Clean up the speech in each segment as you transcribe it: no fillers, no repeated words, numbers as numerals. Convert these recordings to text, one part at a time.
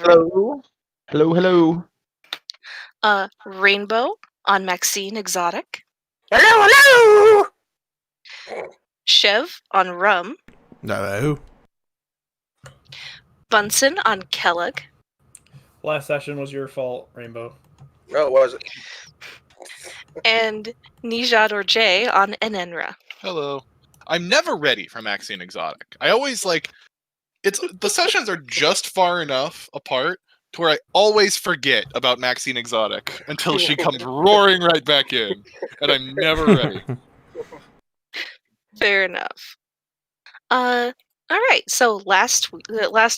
everyone. Hello. Rainbow on Maxine Exotic. Hello. Chev on Rum. Hello. Bunsen on Kellogg. Last session was your fault, Rainbow. No, was it? And Nijad or Jay on Enenra. Hello. I'm never ready for Maxine Exotic. I always the sessions are just far enough apart to where I always forget about Maxine Exotic until she comes roaring right back in, and I'm never ready. Fair enough. All right. So last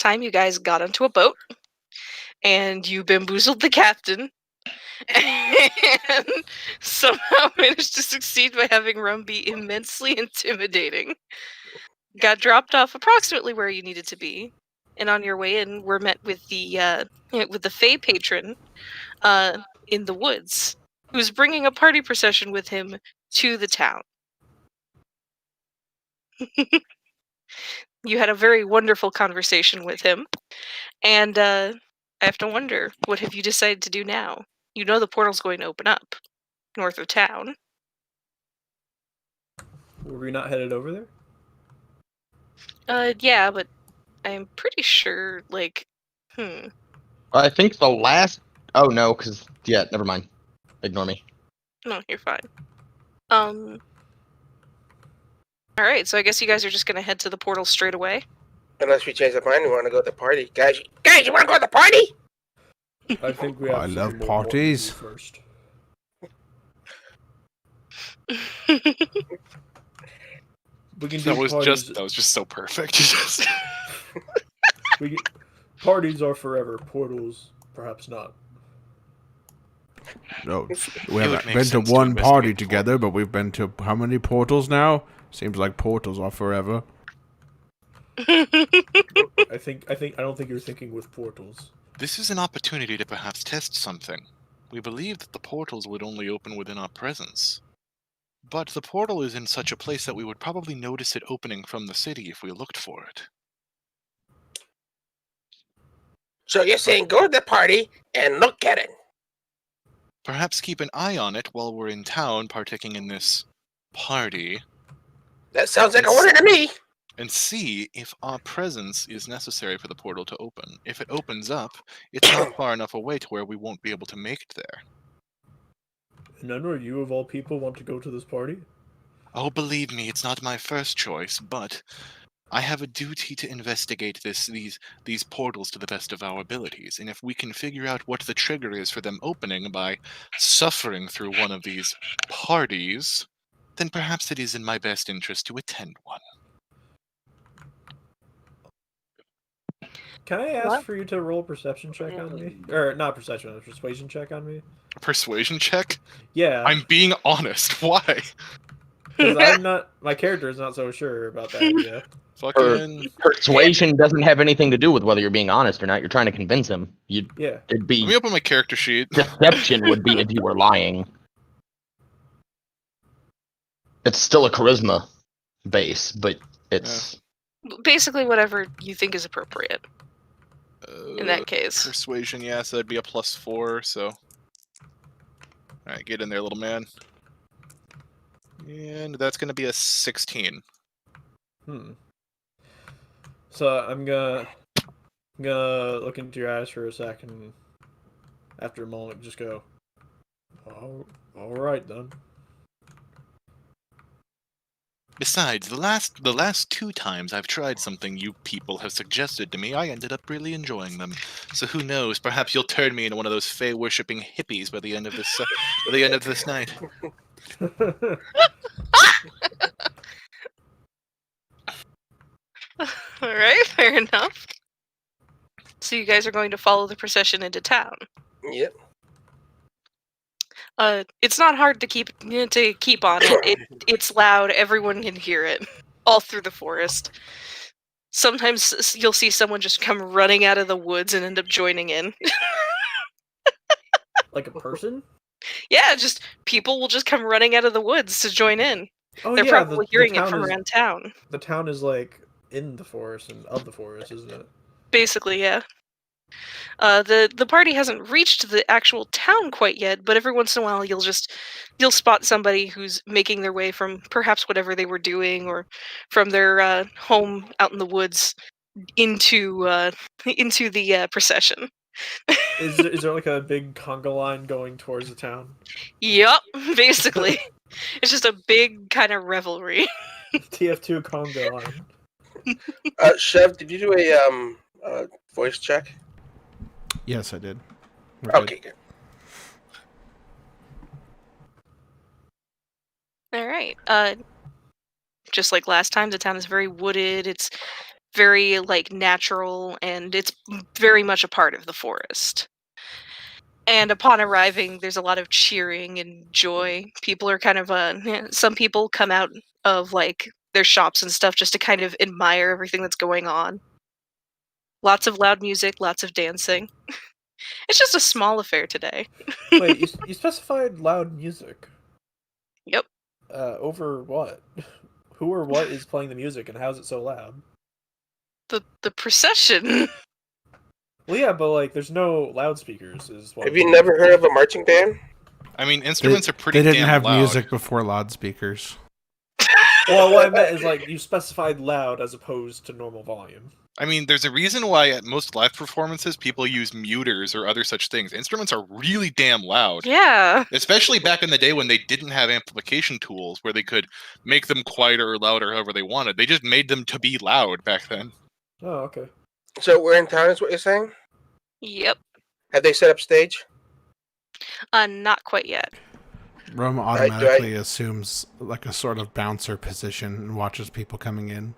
time you guys got onto a boat, and you bamboozled the captain, and somehow managed to succeed by having Rum be immensely intimidating. Got dropped off approximately where you needed to be, and on your way in, were met with the Fae patron in the woods, who was bringing a party procession with him to the town. You had a very wonderful conversation with him, and I have to wonder, what have you decided to do now? You know the portal's going to open up north of town. Were we not headed over there? Yeah, but I'm pretty sure, I think the last. Oh no, never mind. Ignore me. No, you're fine. Alright, so I guess you guys are just gonna head to the portal straight away? Unless we change our mind, we want to go to the party. Guys, you want to go to the party? I think we have I some love more work to do parties. first. We can do That was parties. just so perfect. Parties are forever. Portals, perhaps not. No, we It would haven't make been to sense to one party investigate together, but we've been to how many portals now? Seems like portals are forever. I don't think you're thinking with portals. This is an opportunity to perhaps test something. We believed that the portals would only open within our presence. But the portal is in such a place that we would probably notice it opening from the city if we looked for it. So you're saying go to the party and look at it. Perhaps keep an eye on it while we're in town partaking in this party, That sounds like a order to me. and see if our presence is necessary for the portal to open. If it opens up, it's not far enough away to where we won't be able to make it there. And Enra, you of all people want to go to this party? Oh, believe me, it's not my first choice, but I have a duty to investigate these portals to the best of our abilities, and if we can figure out what the trigger is for them opening by suffering through one of these parties, then perhaps it is in my best interest to attend one. Can I ask What? for you to roll a perception check on me? Or not perception, a persuasion check on me? A persuasion check? Yeah. I'm being honest. Why? Because my character is not so sure about that idea. Fucking. Persuasion doesn't have anything to do with whether you're being honest or not. You're trying to convince him. Yeah. It'd Let be me open my character sheet. deception would be if you were lying. It's still a charisma base, but it's Basically, whatever you think is appropriate in that case. Persuasion, yeah, so that'd be a +4, so. Alright, get in there, little man. And that's gonna be a 16. So I'm gonna look into your eyes for a second. After a moment, just go. Oh, all right then. Besides, the last 2 times I've tried something you people have suggested to me, I ended up really enjoying them. So who knows? Perhaps you'll turn me into one of those Fae worshipping hippies by the end of this night. Alright, fair enough. So you guys are going to follow the procession into town. Yep. It's not hard to keep on it. It's loud. Everyone can hear it all through the forest. Sometimes you'll see someone just come running out of the woods and end up joining in. Like a person? Yeah, just people will just come running out of the woods to join in. Oh, They're yeah, probably hearing it town from is- around town. The town is like in the forest and of the forest, isn't it? Basically, yeah. The party hasn't reached the actual town quite yet, but every once in a while you'll spot somebody who's making their way from perhaps whatever they were doing or from their home out in the woods into into the procession. Is there like a big conga line going towards the town? Yep, basically. It's just a big kind of revelry. TF2 conga line. Chev, did you do a voice check? Yes, I did. We're good. Okay, good. All right. Just like last time, the town is very wooded. It's very like natural, and it's very much a part of the forest. And upon arriving, there's a lot of cheering and joy. People are kind of some people come out of like their shops and stuff just to kind of admire everything that's going on. Lots of loud music, lots of dancing. It's just a small affair today. Wait, you specified loud music. Yep. Over what? Who or what is playing the music, and how is it so loud? The procession. Well, yeah, but like, there's no loudspeakers. Have you never heard of a marching band? I mean, instruments are pretty They didn't damn have loud. music before loudspeakers. Well, what I meant is like you specified loud as opposed to normal volume. I mean, there's a reason why at most live performances people use muters or other such things. Instruments are really damn loud. Yeah. Especially back in the day when they didn't have amplification tools where they could make them quieter or louder however they wanted. They just made them to be loud back then. Oh, okay. So we're in town, is what you're saying? Yep. Have they set up stage? Not quite yet. Rome automatically assumes like a sort of bouncer position and watches people coming in.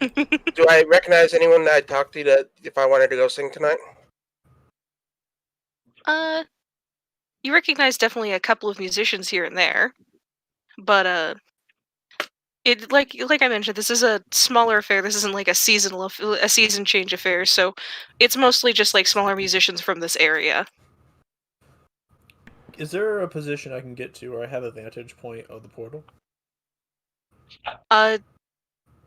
Do I recognize anyone that I talked to that if I wanted to go sing tonight? You recognize definitely a couple of musicians here and there, but it like I mentioned, this is a smaller affair. This isn't like a season change affair, so it's mostly just like smaller musicians from this area. Is there a position I can get to where I have a vantage point of the portal?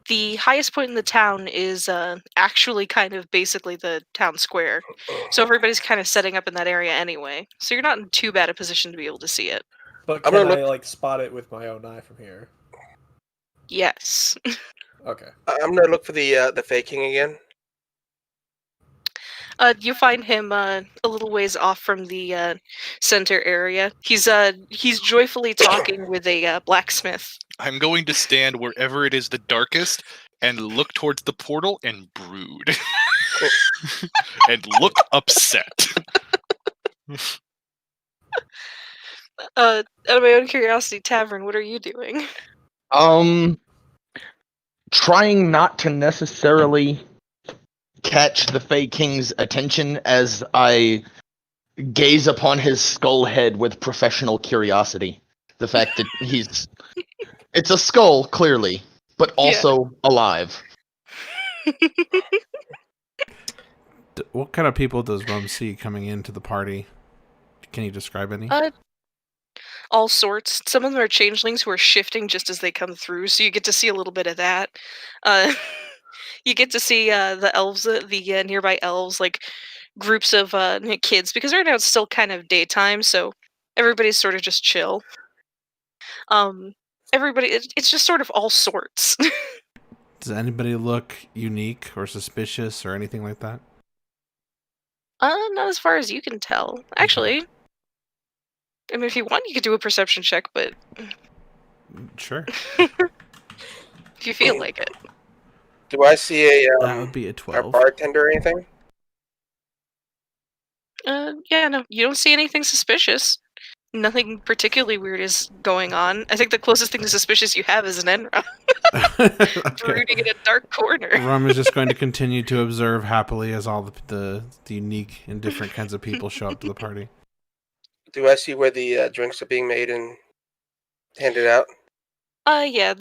The highest point in the town is actually kind of basically the town square, so everybody's kind of setting up in that area anyway. So you're not in too bad a position to be able to see it. But can I like spot it with my own eye from here? Yes. Okay. I'm gonna look for the faking again. You find him a little ways off from the center area. He's joyfully talking with a blacksmith. I'm going to stand wherever it is the darkest and look towards the portal and brood. And look upset. Out of my own curiosity, Tavern, what are you doing? Trying not to necessarily catch the Fey King's attention as I gaze upon his skull head with professional curiosity. The fact that it's a skull, clearly, but also alive. What kind of people does Rome see coming into the party? Can you describe any? All sorts. Some of them are changelings who are shifting just as they come through, so you get to see a little bit of that. You get to see the elves, the nearby elves, like groups of kids, because right now it's still kind of daytime, so everybody's sort of just chill. It's just sort of all sorts. Does anybody look unique or suspicious or anything like that? Not as far as you can tell. Actually, I mean, if you want, you could do a perception check, but Sure. if you feel like it. Do I see That would be a a 12. bartender or anything? Yeah, no, you don't see anything suspicious. Nothing particularly weird is going on. I think the closest thing to suspicious you have is an Enra brooding in a dark corner. Rome is just going to continue to observe happily as all the unique and different kinds of people show up to the party. Do I see where the drinks are being made and handed out? Yeah.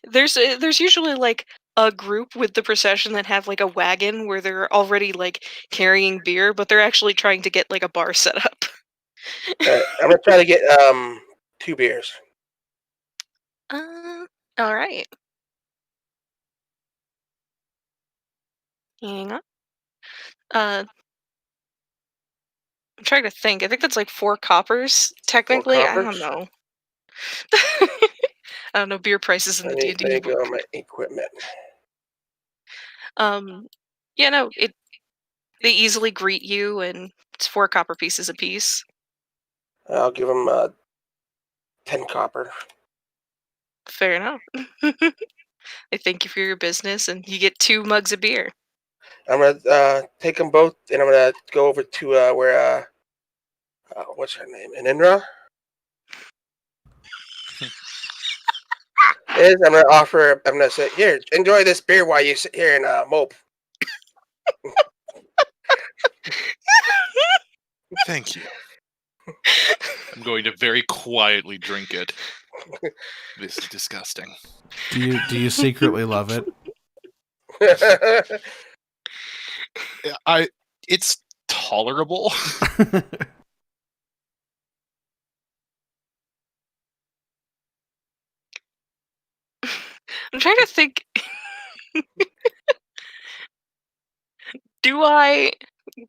There's usually like a group with the procession that have like a wagon where they're already like carrying beer, but they're actually trying to get like a bar set up. I'm gonna try to get 2 beers. All right. Hang on. I'm trying to think. I think that's like 4 coppers, technically. I don't coppers? know. I don't know beer prices in the D&D Let me go book. on my equipment. Yeah, no, they easily greet you, and it's 4 copper pieces apiece. I'll give them 10 copper. Fair enough. I thank you for your business, and you get 2 mugs of beer. I'm gonna take them both, and I'm gonna go over to where what's her name? Anindra? Is I'm gonna offer. I'm gonna say, here, enjoy this beer while you sit here and mope. Thank you. I'm going to very quietly drink it. This is disgusting. Do you secretly love it? It's tolerable. I'm trying to think. Do I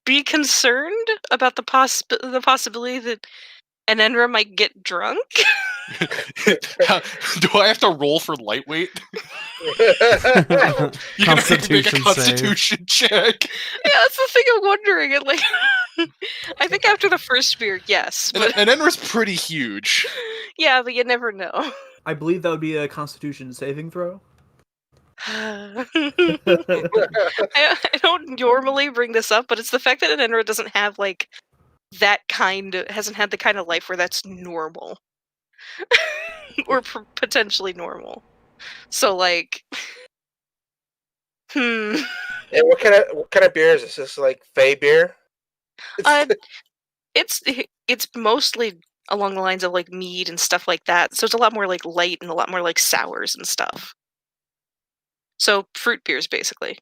be concerned about the possibility that an Enra might get drunk? Do I have to roll for lightweight? You can make a Constitution constitution check. Yeah, that's the thing I'm wondering. And like, I think after the first beer, yes, but And Enra's pretty huge. yeah, but you never know. I believe that would be a Constitution saving throw. I don't normally bring this up, but it's the fact that an Enra doesn't have like hasn't had the kind of life where that's normal. Or potentially normal. So like, And what kind of beer is this? Is this like Fey beer? It's mostly along the lines of like mead and stuff like that. So it's a lot more like light and a lot more like sours and stuff. So fruit beers, basically.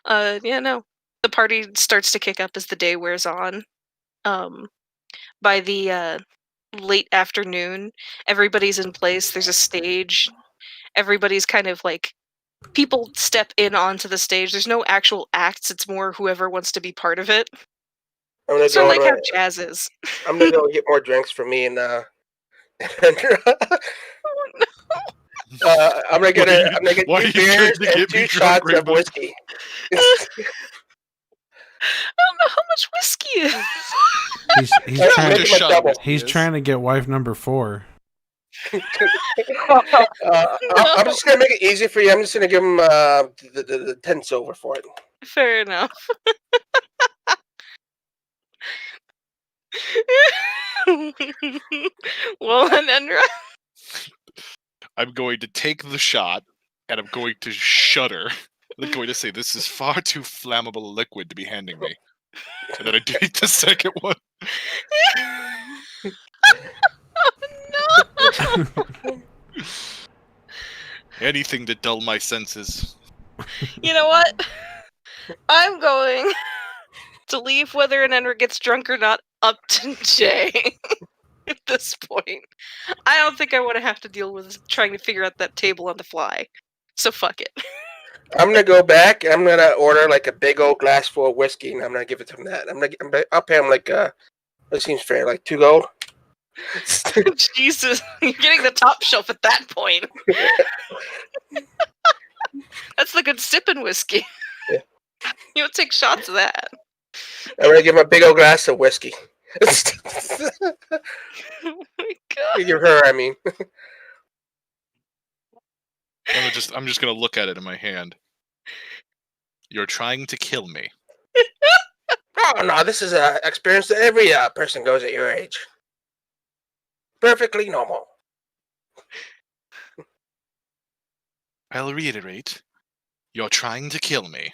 Yeah, no. The party starts to kick up as the day wears on. By the late afternoon, everybody's in place. There's a stage. Everybody's kind of like people step in onto the stage. There's no actual acts. It's more whoever wants to be part of it. I'm gonna Sort go of like how jazz is. I'm gonna go get more drinks for me and I'm gonna get Why are 2 you beers trying to and get 2 me drunk, shots of Rainbow? whiskey. I don't know how much whiskey is. He's Make trying a Make to, him a shot double. of whiskey he's is. trying to get wife number 4. I'm just gonna make it easy for you. I'm just gonna give him the 10 silver for it. Fair enough. Well, and Enra. I'm going to take the shot, and I'm going to shudder. I'm going to say, this is far too flammable a liquid to be handing me. And then I take the second one. No. Anything to dull my senses. You know what? I'm going to leave whether an Enra gets drunk or not up to Jay at this point. I don't think I want to have to deal with trying to figure out that table on the fly. So fuck it. I'm gonna go back. And I'm gonna order like a big old glass full of whiskey, and I'm gonna give it to him. I'll pay him like that seems fair, like 2 gold. Jesus, you're getting the top shelf at that point. That's the good sipping whiskey. Yeah. You don't take shots of that. I'm gonna give him a big old glass of whiskey. Oh my god. Give her, I mean. I'm just gonna look at it in my hand. You're trying to kill me. Oh no, this is an experience that every person goes at your age. Perfectly normal. I'll reiterate. You're trying to kill me.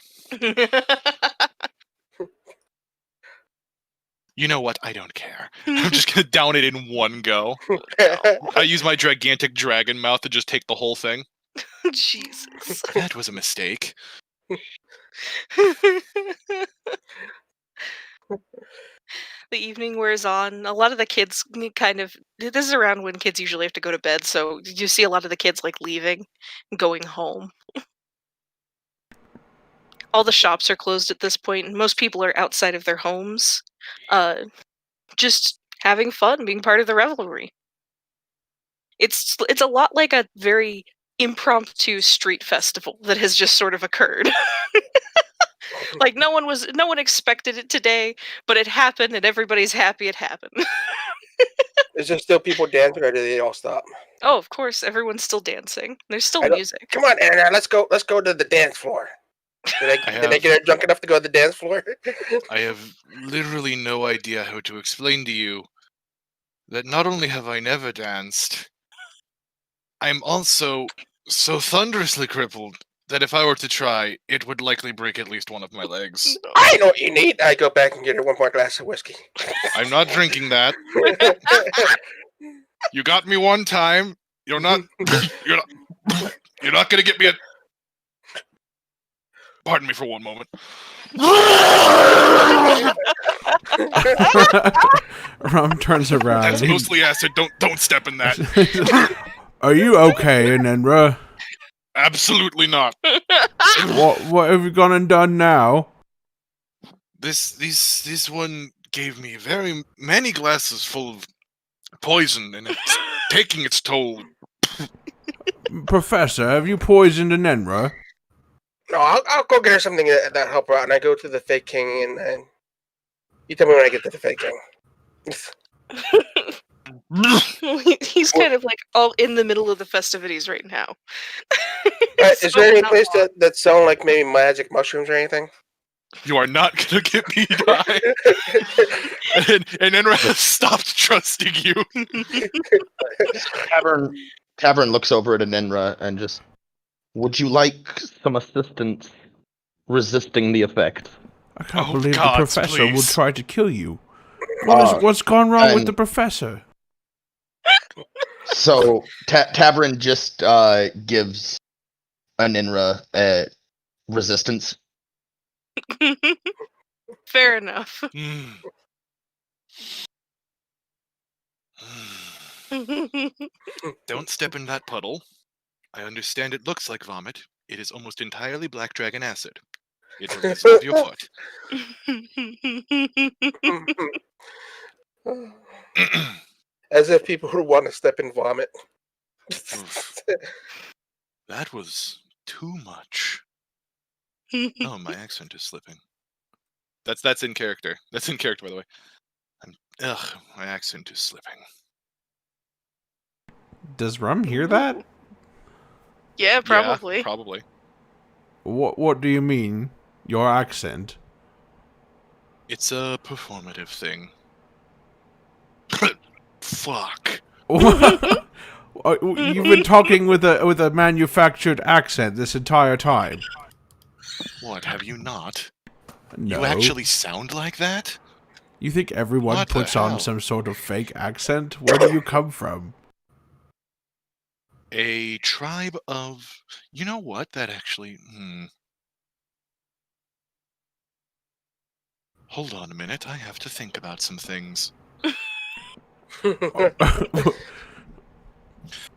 You know what? I don't care. I'm just gonna down it in one go. I use my gigantic dragon mouth to just take the whole thing. Jesus. That was a mistake. The evening wears on. A lot of the kids kind of. This is around when kids usually have to go to bed, so you see a lot of the kids like leaving and going home. all the shops are closed at this point, and most people are outside of their homes, just having fun, being part of the revelry. It's a lot like a very impromptu street festival that has just sort of occurred. Like no one expected it today, but it happened, and everybody's happy it happened. Is there still people dancing, or did they all stop? Oh, of course, everyone's still dancing. There's still I don't- music. Come on, Anna, let's go to the dance floor. Did they get drunk enough to go to the dance floor? I have literally no idea how to explain to you that not only have I never danced, I'm also so thunderously crippled that if I were to try, it would likely break at least one of my legs. I know what you need. I go back and get her one more glass of whiskey. I'm not drinking that. You got me one time. You're not gonna get me a. Pardon me for one moment. Rum turns around. That's mostly acid. Don't step in that. Are you okay, Nenra? Absolutely not. What have you gone and done now? This one gave me very many glasses full of poison, and it's taking its toll. Professor, have you poisoned Nenra? No, I'll go get her something that help her out, and I go to the fake king, and you tell me when I get to the fake king. He's kind of like all in the middle of the festivities right now. Is there any place that sell like maybe magic mushrooms or anything? You are not gonna get me to die. and Enra has stopped trusting you. Tavern looks over at Anenra and just, would you like some assistance resisting the effect? I can't Oh, believe God, the professor will please. try to kill you. What's gone wrong with and- the professor? So Tavern just gives Anenra resistance. Fair enough. Don't step in that puddle. I understand it looks like vomit. It is almost entirely black dragon acid. It will dissolve your foot. As if people would want to step in vomit. That was too much. Oh, my accent is slipping. That's in character. That's in character, by the way. My accent is slipping. Does Rum hear that? Yeah, probably. Yeah, probably. What do you mean? Your accent? It's a performative thing. Fuck. You've been talking with a manufactured accent this entire time. What, have you not? No. You actually sound like that? You think everyone What the puts on hell? some sort of fake accent? Where do you come from? A tribe of... You know what? That actually... Hold on a minute. I have to think about some things.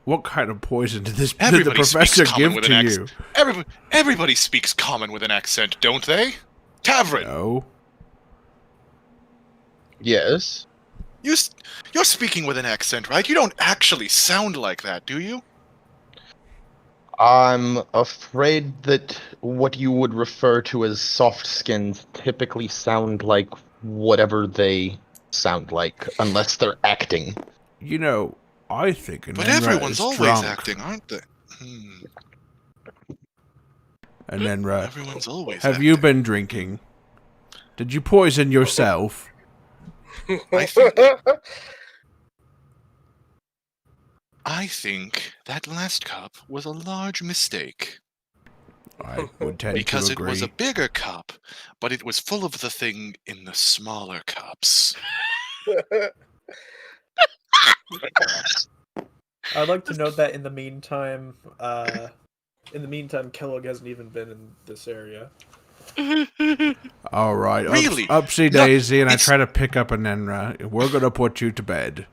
What kind of poison did the Everybody professor speaks common give with to an you? Everybody speaks common with an accent, don't they? Tavern! No. Yes. You're speaking with an accent, right? You don't actually sound like that, do you? I'm afraid that what you would refer to as soft skins typically sound like whatever they sound like, unless they're acting. You know, I think But Anenra everyone's is always drunk. acting, aren't they? Anenra, Everyone's always have acting. you been drinking? Did you poison yourself? I think that last cup was a large mistake. I would tend Because to it agree. was a bigger cup, but it was full of the thing in the smaller cups. I'd like to note that in the meantime, Kellogg hasn't even been in this area. All right, Really? Upsy No, daisy, and I it's- try to pick up Anenra. We're gonna put you to bed.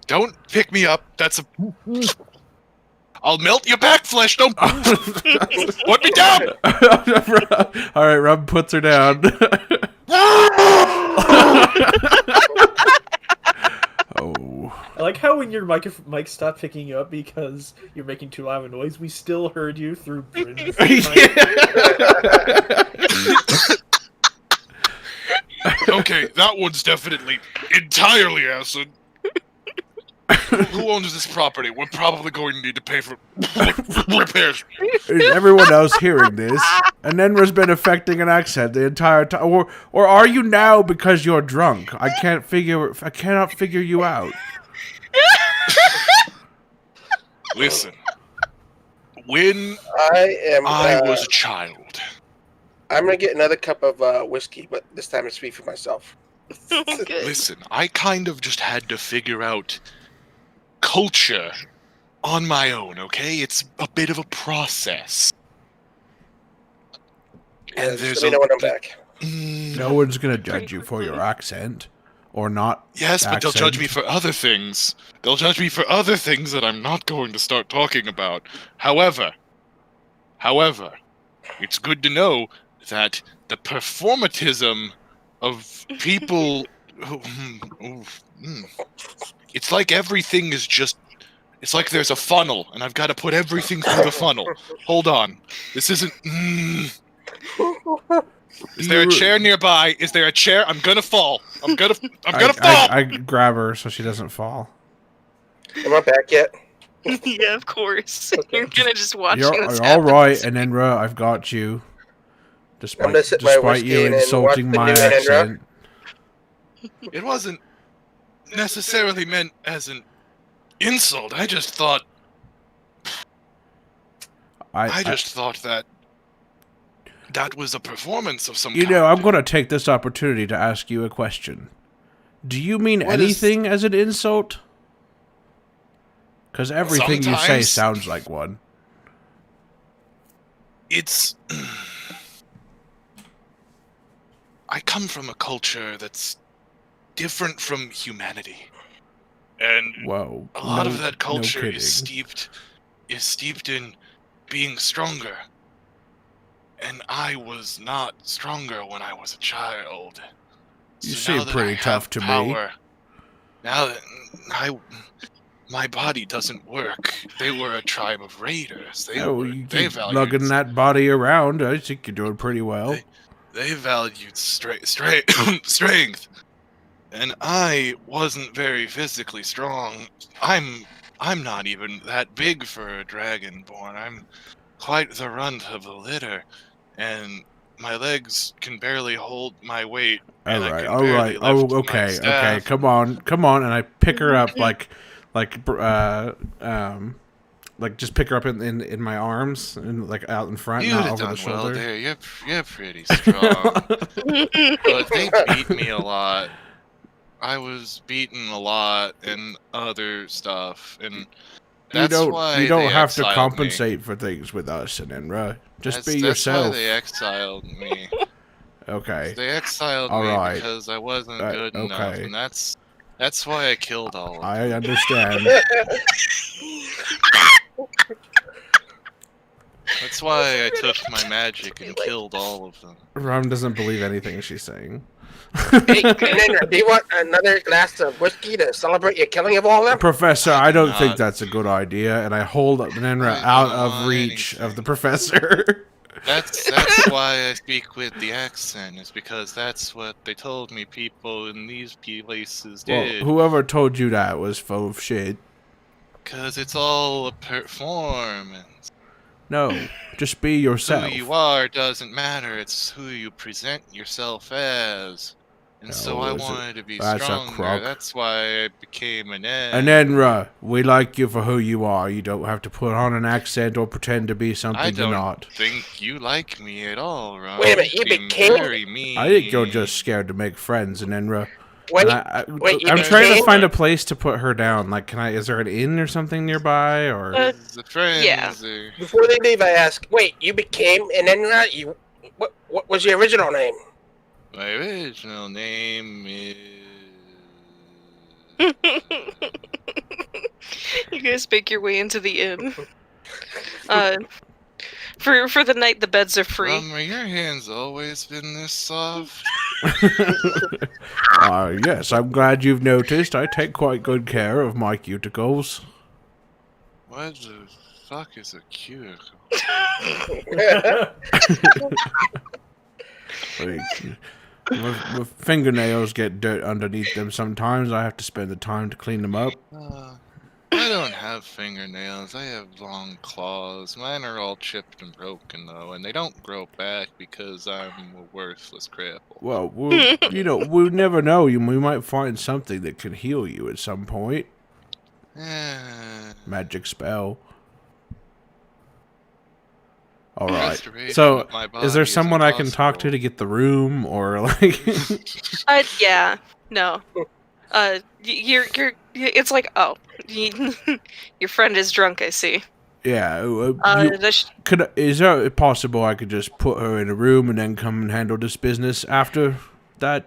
Don't pick me up. That's a... I'll melt your back flesh. Don't put me down. All right, Rob puts her down. Oh. I like how when your mic stopped picking you up because you're making too loud a noise, we still heard you through Bryn's Okay, that one's definitely entirely acid. Who owns this property? We're probably going to need to pay for repairs. Is everyone else hearing this? And Nenra's been affecting an accent the entire time. Or are you now because you're drunk? I cannot figure you out. Listen, when I was a child, I'm gonna get another cup of whiskey, but this time it's for myself. Good. listen, I kind of just had to figure out culture on my own, okay? It's a bit of a process. And Just let me know when I'm back. No one's gonna judge you for your accent. Or not. Yes, but they'll accent. judge me for other things. They'll judge me for other things that I'm not going to start talking about. However, it's good to know that the performatism of people it's like everything is just it's like there's a funnel and I've got to put everything through the funnel. Hold on. This isn't Is there a chair nearby? Is there a chair? I'm gonna fall. I'm gonna fall. I grab her so she doesn't fall. Am I back yet? Yeah, of course. You're gonna just watch You're this all happen. right, and Nenra, I've got you. I'm gonna sip my whiskey you and then insulting watch my the new Nenra. accent. It wasn't necessarily meant as an insult. I just thought. I just thought that was a performance of some kind. You know, I'm going to take this opportunity to ask you a question. Do you mean anything as an insult? Because everything you say Sometimes. sounds like one. It's. I come from a culture that's different from humanity. And Whoa. a lot of that culture kidding. is steeped in being stronger. And I was not stronger when I was a child. You So seem now that pretty I have tough to me. power, now that my body doesn't work. They were a tribe of raiders. You they keep valued lugging that body around. I think you're doing pretty well. They valued strength, and I wasn't very physically strong. I'm not even that big for a dragonborn. I'm quite the runt of the litter, and my legs can barely hold my weight. All right. Oh, okay. Come on. And I pick her up like just pick her up in my arms and like out in front, You'd not have over done the shoulder. well there. You're pretty strong. But they beat me a lot. I was beaten a lot and other stuff, and that's why you don't they have to exiled compensate me. for things with us, Nenra. Just be That's yourself. why they exiled me. Okay. They exiled All me right. because I wasn't good enough, okay. and that's why I killed all of them. I understand. That's why I took my magic and killed all of them. Ron doesn't believe anything she's saying. Hey, Nenra, do you want another glass of whiskey to celebrate your killing of all of them? Professor, I don't think not. that's a good idea, and I hold Nenra I out don't of want reach anything. of the professor. That's why I speak with the accent, is because that's what they told me people in these places Well, did. whoever told you that was full of shit. Because it's all a performance. No, just be yourself. Who you are doesn't matter, it's who you present yourself as. And so I wanted to be that's a stronger, crock. that's why I became an And Nenra, we like you for who you are. You don't have to put on an accent or pretend to be something I you're don't not. think you like me at all, Ron. Wait a minute, you Being became- very mean. I think you're just scared to make friends, Nenra. Wait, And wait, you I'm trying to became- find a place to put her down. Like, is there an inn or something nearby? Or The friends Yeah. are- Before they leave, I ask, wait, you became an Nenra? What was your original name? My original name is... You guys make your way into the inn. For the night, the beds are free. Your hands always been this soft? Yes, I'm glad you've noticed. I take quite good care of my cuticles. What the fuck is a cuticle? Like, my fingernails get dirt underneath them sometimes. I have to spend the time to clean them up. I don't have fingernails. I have long claws. Mine are all chipped and broken, though, and they don't grow back because I'm a worthless cripple. Well, we never know. We might find something that can heal you at some point. Magic spell. All right. Restoration So, of my is there body someone I can talk impossible. to get the room, or like? Yeah, no. You're. It's like, oh, your friend is drunk. I see. Yeah. This- Is it possible I could just put her in a room and then come and handle this business after that?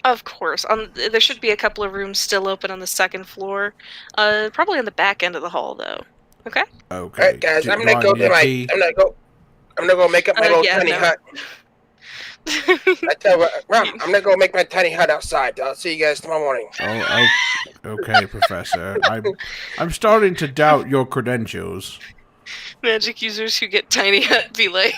Of course. There should be a couple of rooms still open on the second floor. Probably on the back end of the hall, though. Okay. Okay. All right, guys, I'm gonna go to my. I'm gonna go make up my little yeah, tiny no. hut. I tell you what, Rum, I'm gonna go make my tiny hut outside. I'll see you guys tomorrow morning. Oh, okay, Professor. I'm starting to doubt your credentials. Magic users who get tiny hut be like,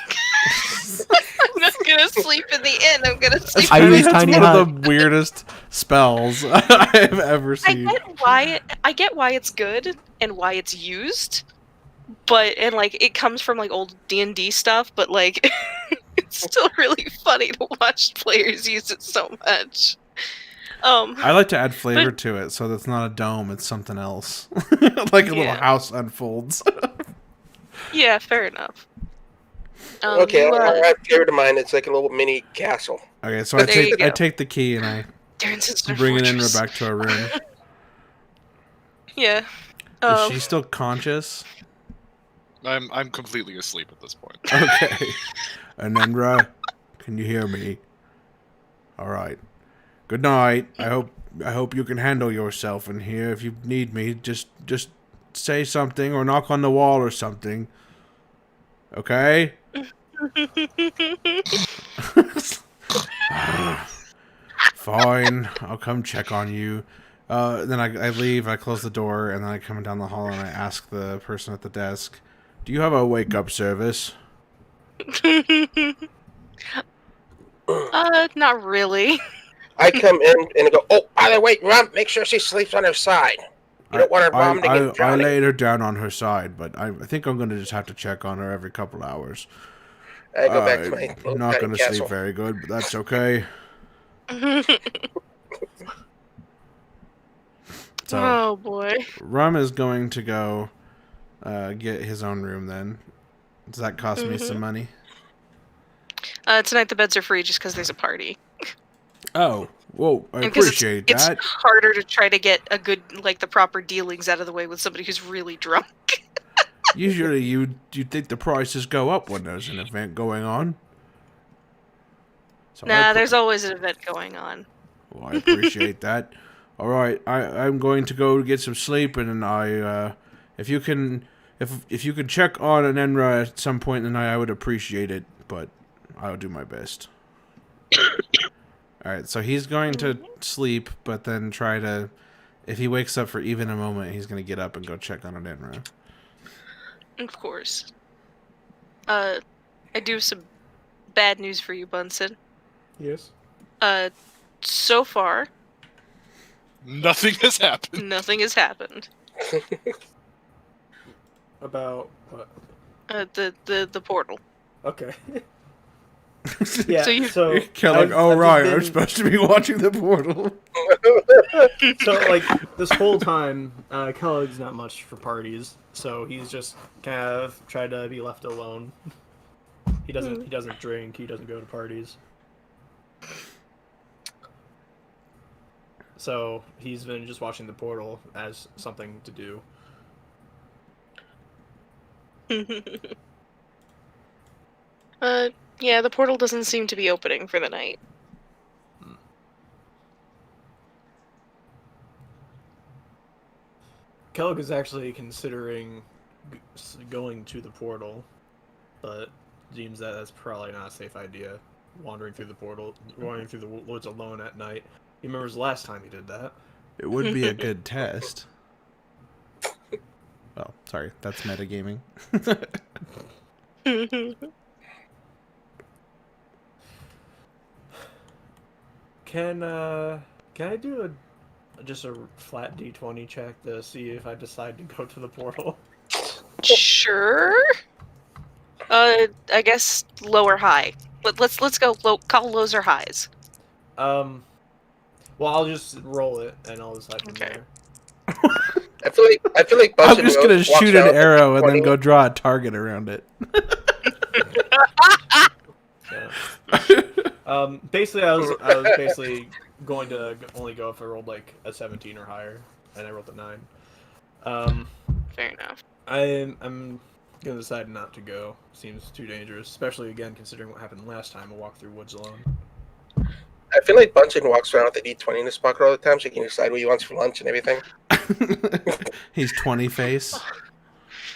I'm not gonna sleep in the inn. I'm gonna sleep. I use That's tiny one hut. of the weirdest spells I've ever seen. I get why it's good and why it's used, and like it comes from like old D&D stuff, but like it's still really funny to watch players use it so much. I like to add flavor to it, so that's not a dome; it's something else. Like a little house unfolds. Yeah, fair enough. Okay, I have flavor to mine. It's like a little mini castle. Okay, so There you I go. take the key and I Darren's bring fortress. Enra back to her room. Yeah. Is she still conscious? I'm completely asleep at this point. Okay. And Enra, can you hear me? All right. Good night. I hope you can handle yourself in here. If you need me, just say something or knock on the wall or something. Okay? Fine. I'll come check on you. Then I leave, I close the door, and then I come down the hall and I ask the person at the desk, do you have a wake-up service? Not really. I come in and go, oh, by the way, Rum, make sure she sleeps on her side. You don't want her vomiting and I drowning. laid her down on her side, but I think I'm going to just have to check on her every couple hours. I go back to my little I'm not tiny going to castle. sleep very good, but that's okay. So, Oh boy. Rum is going to go get his own room then. Does that cost me some money? Tonight the beds are free just because there's a party. Oh, well, I And 'cause appreciate it's that. harder to try to get a good, like, the proper dealings out of the way with somebody who's really drunk. Usually you'd think the prices go up when there's an event going on. So Nah, there's always an event going on. Well, I appreciate that. All right, I'm going to go get some sleep, and then if you can check on an Enra at some point in the night, I would appreciate it. But I'll do my best. All right, so he's going to sleep, but then try to, if he wakes up for even a moment, he's going to get up and go check on an Enra. Of course. I do have some bad news for you, Bunsen. Yes. So far, Nothing has happened. nothing has happened. About what? The portal. Okay. Yeah. So you- So Kellogg, I've right, just I'm been- supposed to be watching the portal. So like this whole time, Kellogg's not much for parties, so he's just kind of tried to be left alone. He doesn't drink. He doesn't go to parties. So he's been just watching the portal as something to do. Yeah, the portal doesn't seem to be opening for the night. Kellogg is actually considering going to the portal, but deems that that's probably not a safe idea. Wandering through the woods alone at night. He remembers the last time he did that. It would be a good test. Well, sorry, that's metagaming. Can I do just a flat D20 check to see if I decide to go to the portal? Sure. I guess low or high. Let's go low. Call lows or highs. Well, I'll just roll it and I'll decide from Okay. there. I feel like I'm Buster just gonna walks shoot an out arrow like and then 20. go draw a target around it. Yeah. Basically, I was basically going to only go if I rolled like a 17 or higher, and I rolled a 9. Fair enough. I'm gonna decide not to go. Seems too dangerous, especially again considering what happened last time. I walked through woods alone. I feel like Bunsen walks around with the D20 in his pocket all the time, so he can decide what he wants for lunch and everything. He's 20 face.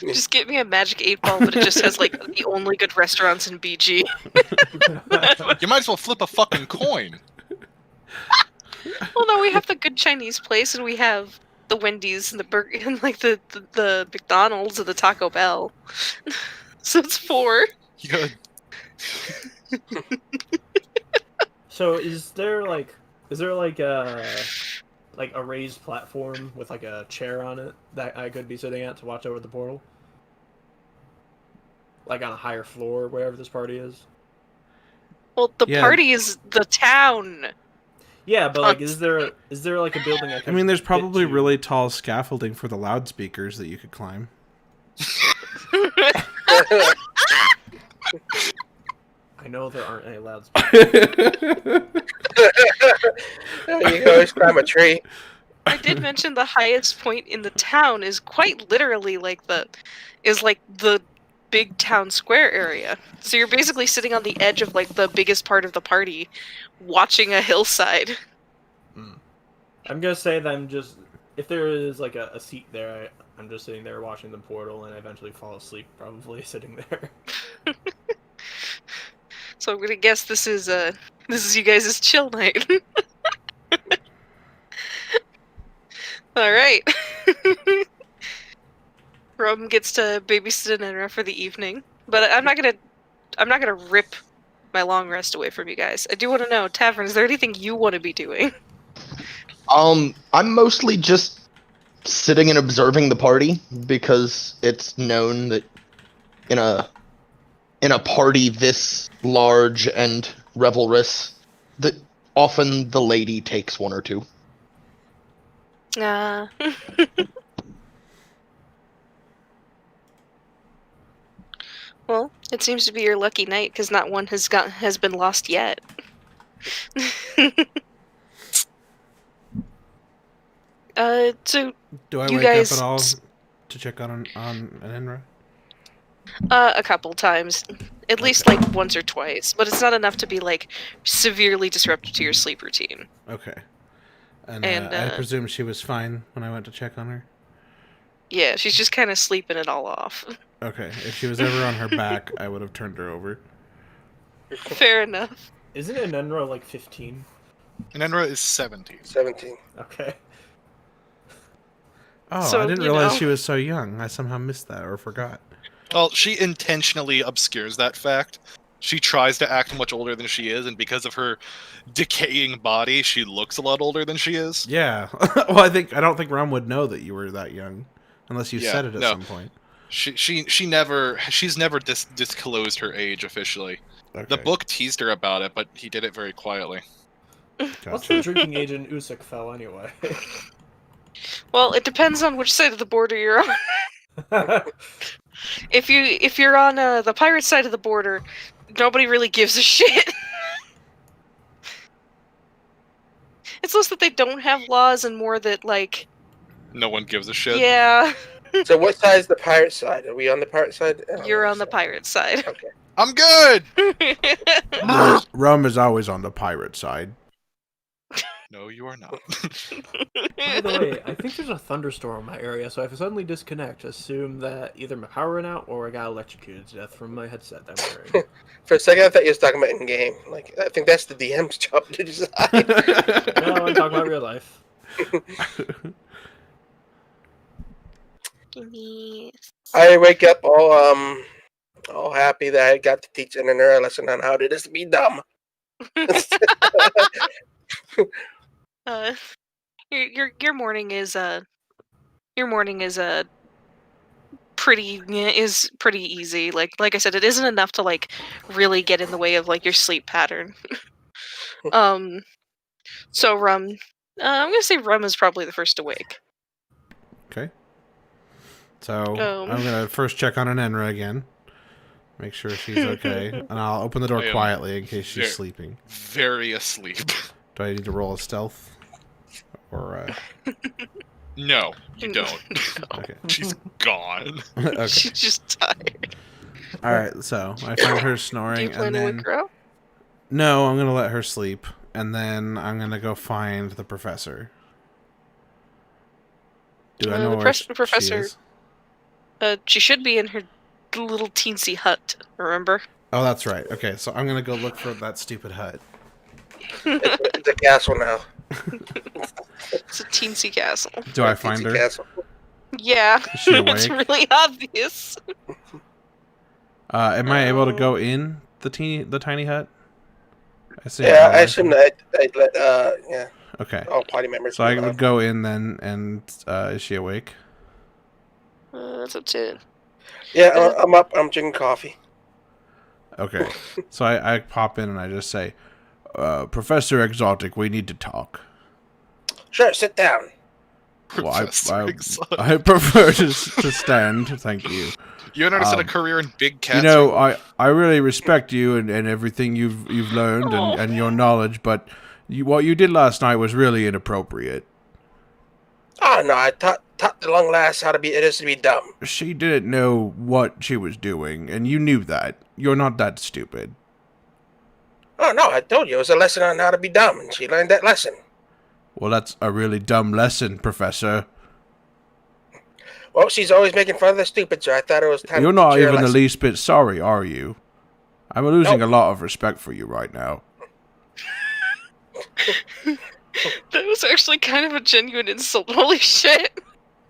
Just get me a magic 8-ball, but it just has like the only good restaurants in BG. You might as well flip a fucking coin. Well, no, we have the good Chinese place, and we have the Wendy's and the burger, and like the McDonald's and the Taco Bell. So it's 4. You gotta So is there like a raised platform with like a chair on it that I could be sitting at to watch over the portal? Like on a higher floor, wherever this party is. Well, the Yeah. party is the town. Yeah, but like, is there like a building? I mean, there's probably really tall scaffolding for the loudspeakers that you could climb. I know there aren't any loudspeakers. You can always climb a tree. I did mention the highest point in the town is quite literally like the big town square area. So you're basically sitting on the edge of like the biggest part of the party, watching a hillside. I'm gonna say that if there is like a seat there, I'm just sitting there watching the portal, and I eventually fall asleep, probably sitting there. So I'm gonna guess this is you guys' chill night. All right. Rum gets to babysit Enra for the evening, but I'm not gonna rip my long rest away from you guys. I do want to know, Tavern, is there anything you want to be doing? I'm mostly just sitting and observing the party because it's known that in a party this large and revelrous, that often the lady takes one or two. Well, it seems to be your lucky night because not one has been lost yet. So Do I you wake guys up at all to check on an Enra? a couple times, at least like once or twice, but it's not enough to be like severely disruptive to your sleep routine. Okay. And I And, presume she was fine when I went to check on her? Yeah, she's just kind of sleeping it all off. Okay. If she was ever on her back, I would have turned her over. Fair enough. Isn't Enra like 15? And Enra is 17. 17. Okay. Oh, So, I didn't you realize know. she was so young. I somehow missed that or forgot. Well, she intentionally obscures that fact. She tries to act much older than she is, and because of her decaying body, she looks a lot older than she is. Yeah. Well, I don't think Rum would know that you were that young, unless you Yeah, said it at no. some point. She's never disclosed her age officially. Okay. The book teased her about it, but he did it very quietly. What's Gotcha. the drinking age in Usuk fell anyway? Well, it depends on which side of the border you're on. If you're on the pirate side of the border, nobody really gives a shit. It's less that they don't have laws and more that like, No one gives a shit. yeah, So what side is the pirate side? Are we on the pirate side? you're on the pirate side. Okay. I'm good! Rum is always on the pirate side. No, you are not. By the way, I think there's a thunderstorm in my area, so if I suddenly disconnect, assume that either my power went out or I got electrocuted to death from my headset that I'm wearing. For a second, I thought you was talking about in game. Like, I think that's the DM's job to decide. No, I'm talking about real life. I wake up all happy that I got to teach an a lesson on how it is to be dumb. Your morning is pretty easy. Like I said, it isn't enough to like really get in the way of like your sleep pattern. So Rum, I'm gonna say Rum is probably the first awake. Okay. So I'm gonna first check on Enra again, make sure she's okay, and I'll open the door quietly in case she's sleeping. Very asleep. Do I need to roll a stealth, or? No, you don't. Okay. She's gone. Okay. She's just tired. All right. So I find her snoring, Do you plan and to then wake her up? no, I'm gonna let her sleep, and then I'm gonna go find the professor. Do I know where she is? She should be in her little teensy hut. Remember? Oh, that's right. Okay, so I'm gonna go look for that stupid hut. It's a castle now. It's a teensy castle. Do I find her? Castle. Yeah, Is she it's awake? really obvious. Am I able to go in the tiny hut? Yeah, I assume that I'd let yeah. Okay. All party members. So I would go in then, and is she awake? That's up to. Yeah, I'm up. I'm drinking coffee. Okay. So I pop in and I just say, Professor Exotic, we need to talk. Sure, sit down. Well, Professor Exotic. I prefer to stand, thank you. You understand a career in big cats. You know, I really respect you and everything you've learned and your knowledge, but what you did last night was really inappropriate. Oh no, I taught the young lass how it is to be dumb. She didn't know what she was doing, and you knew that. You're not that stupid. Oh no, I told you it was a lesson on how to be dumb, and she learned that lesson. Well, that's a really dumb lesson, Professor. Well, she's always making fun of the stupid, so I thought it was time. You're to not teach her a even the lesson. least bit sorry, are you? I'm losing a lot of respect for you right now. That was actually kind of a genuine insult. Holy shit.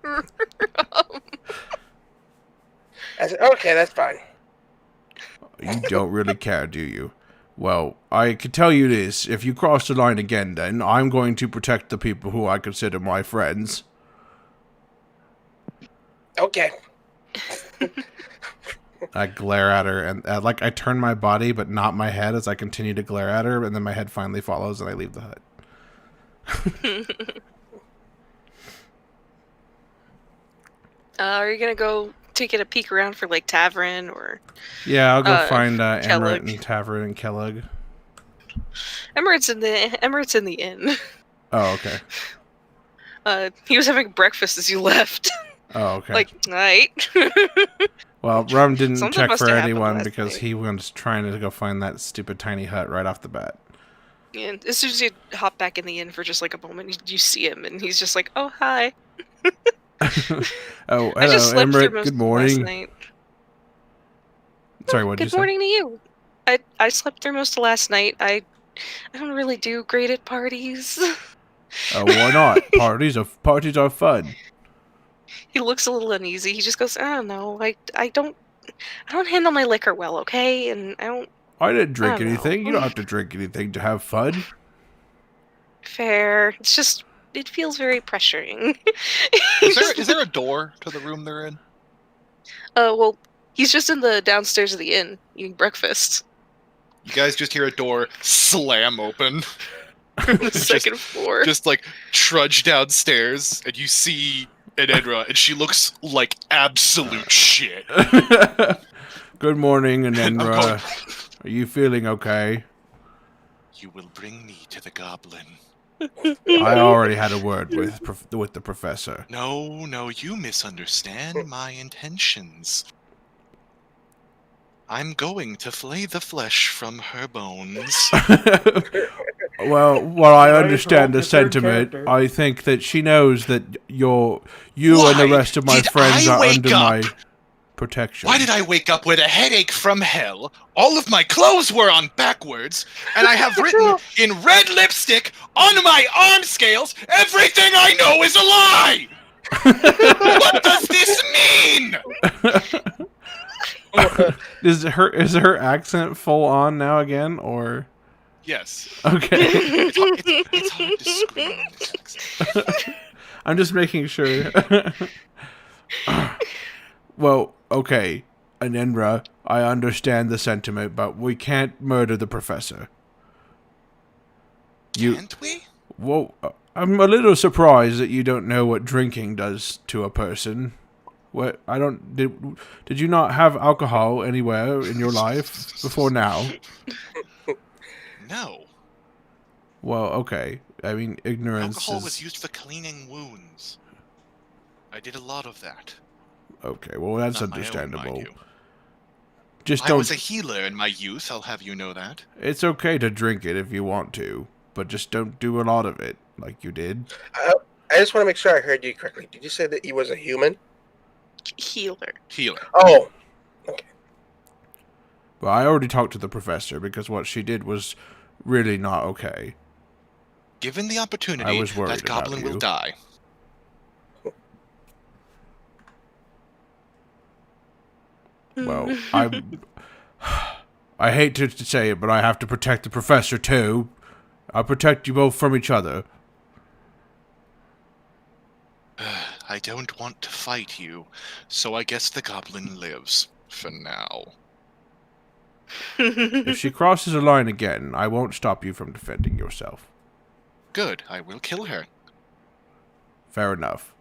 I said, okay, that's fine. You don't really care, do you? Well, I can tell you this. If you cross the line again, then I'm going to protect the people who I consider my friends. Okay. I glare at her, and like I turn my body, but not my head, as I continue to glare at her, and then my head finally follows, and I leave the hut. Are you gonna go taking a peek around for like Tavern or? Yeah, I'll go find Kellogg. Emirate and Tavern and Kellogg. Emirate's in the inn. Oh, okay. He was having breakfast as you left. Oh, okay. Like, night. Well, Rum didn't Something check must for have happened anyone last because night. he was trying to go find that stupid tiny hut right off the bat. And as soon as you hop back in the inn for just like a moment, you see him, and he's just like, "Oh, hi." Oh, I just hello, slept through Emirate. most Good of last morning. night. Sorry, what did you Good say? morning to you. I slept through most of last night. I don't really do great at parties. Oh, why not? Parties are fun. He looks a little uneasy. He just goes, "I don't know. I don't handle my liquor well, okay? And I don't I didn't drink don't know. anything. You don't have to drink anything to have fun. fair. It's just it feels very pressuring." Is there a door to the room they're in? Well, he's just in the downstairs of the inn eating breakfast. You guys just hear a door slam open. On the second floor. Just like trudge downstairs, and you see Enedra, and she looks like absolute shit. Good morning, I'm Anendra. Are you feeling okay? You will bring me to the goblin. I already had a word with the professor. No, you misunderstand my intentions. I'm going to flay the flesh from her bones. Well, I understand the Your third sentiment. character. I think that she knows that you and the Why rest of my did friends I are wake under up? my protection. Why did I wake up with a headache from hell? All of my clothes were on backwards, and I have written in red lipstick on my arm scales, everything I know is a lie! What does this mean? Is her accent full on now again, or? Yes. Okay. It's hard to scream in this accent. I'm just making sure. Well, okay, Anenra, I understand the sentiment, but we can't murder the professor. Can't we? Well, I'm a little surprised that you don't know what drinking does to a person. What did you not have alcohol anywhere in your life before now? No. Well, okay. I mean, ignorance Alcohol was is used for cleaning wounds. I did a lot of that. okay. Well, that's Not my own, understandable. mind you. Just I don't. was a healer in my youth, I'll have you know that. It's okay to drink it if you want to, but just don't do a lot of it like you did. I just want to make sure I heard you correctly. Did you say that he was a human? Healer. Healer. Oh, Well, I already talked to the professor because what she did was really not okay. Given the I opportunity, was worried that goblin about you. will die. Well, I hate to say it, but I have to protect the professor too. I'll protect you both from each other. I don't want to fight you, so I guess the goblin lives. For now. If she crosses a line again, I won't stop you from defending yourself. Good, I will kill her. Fair enough.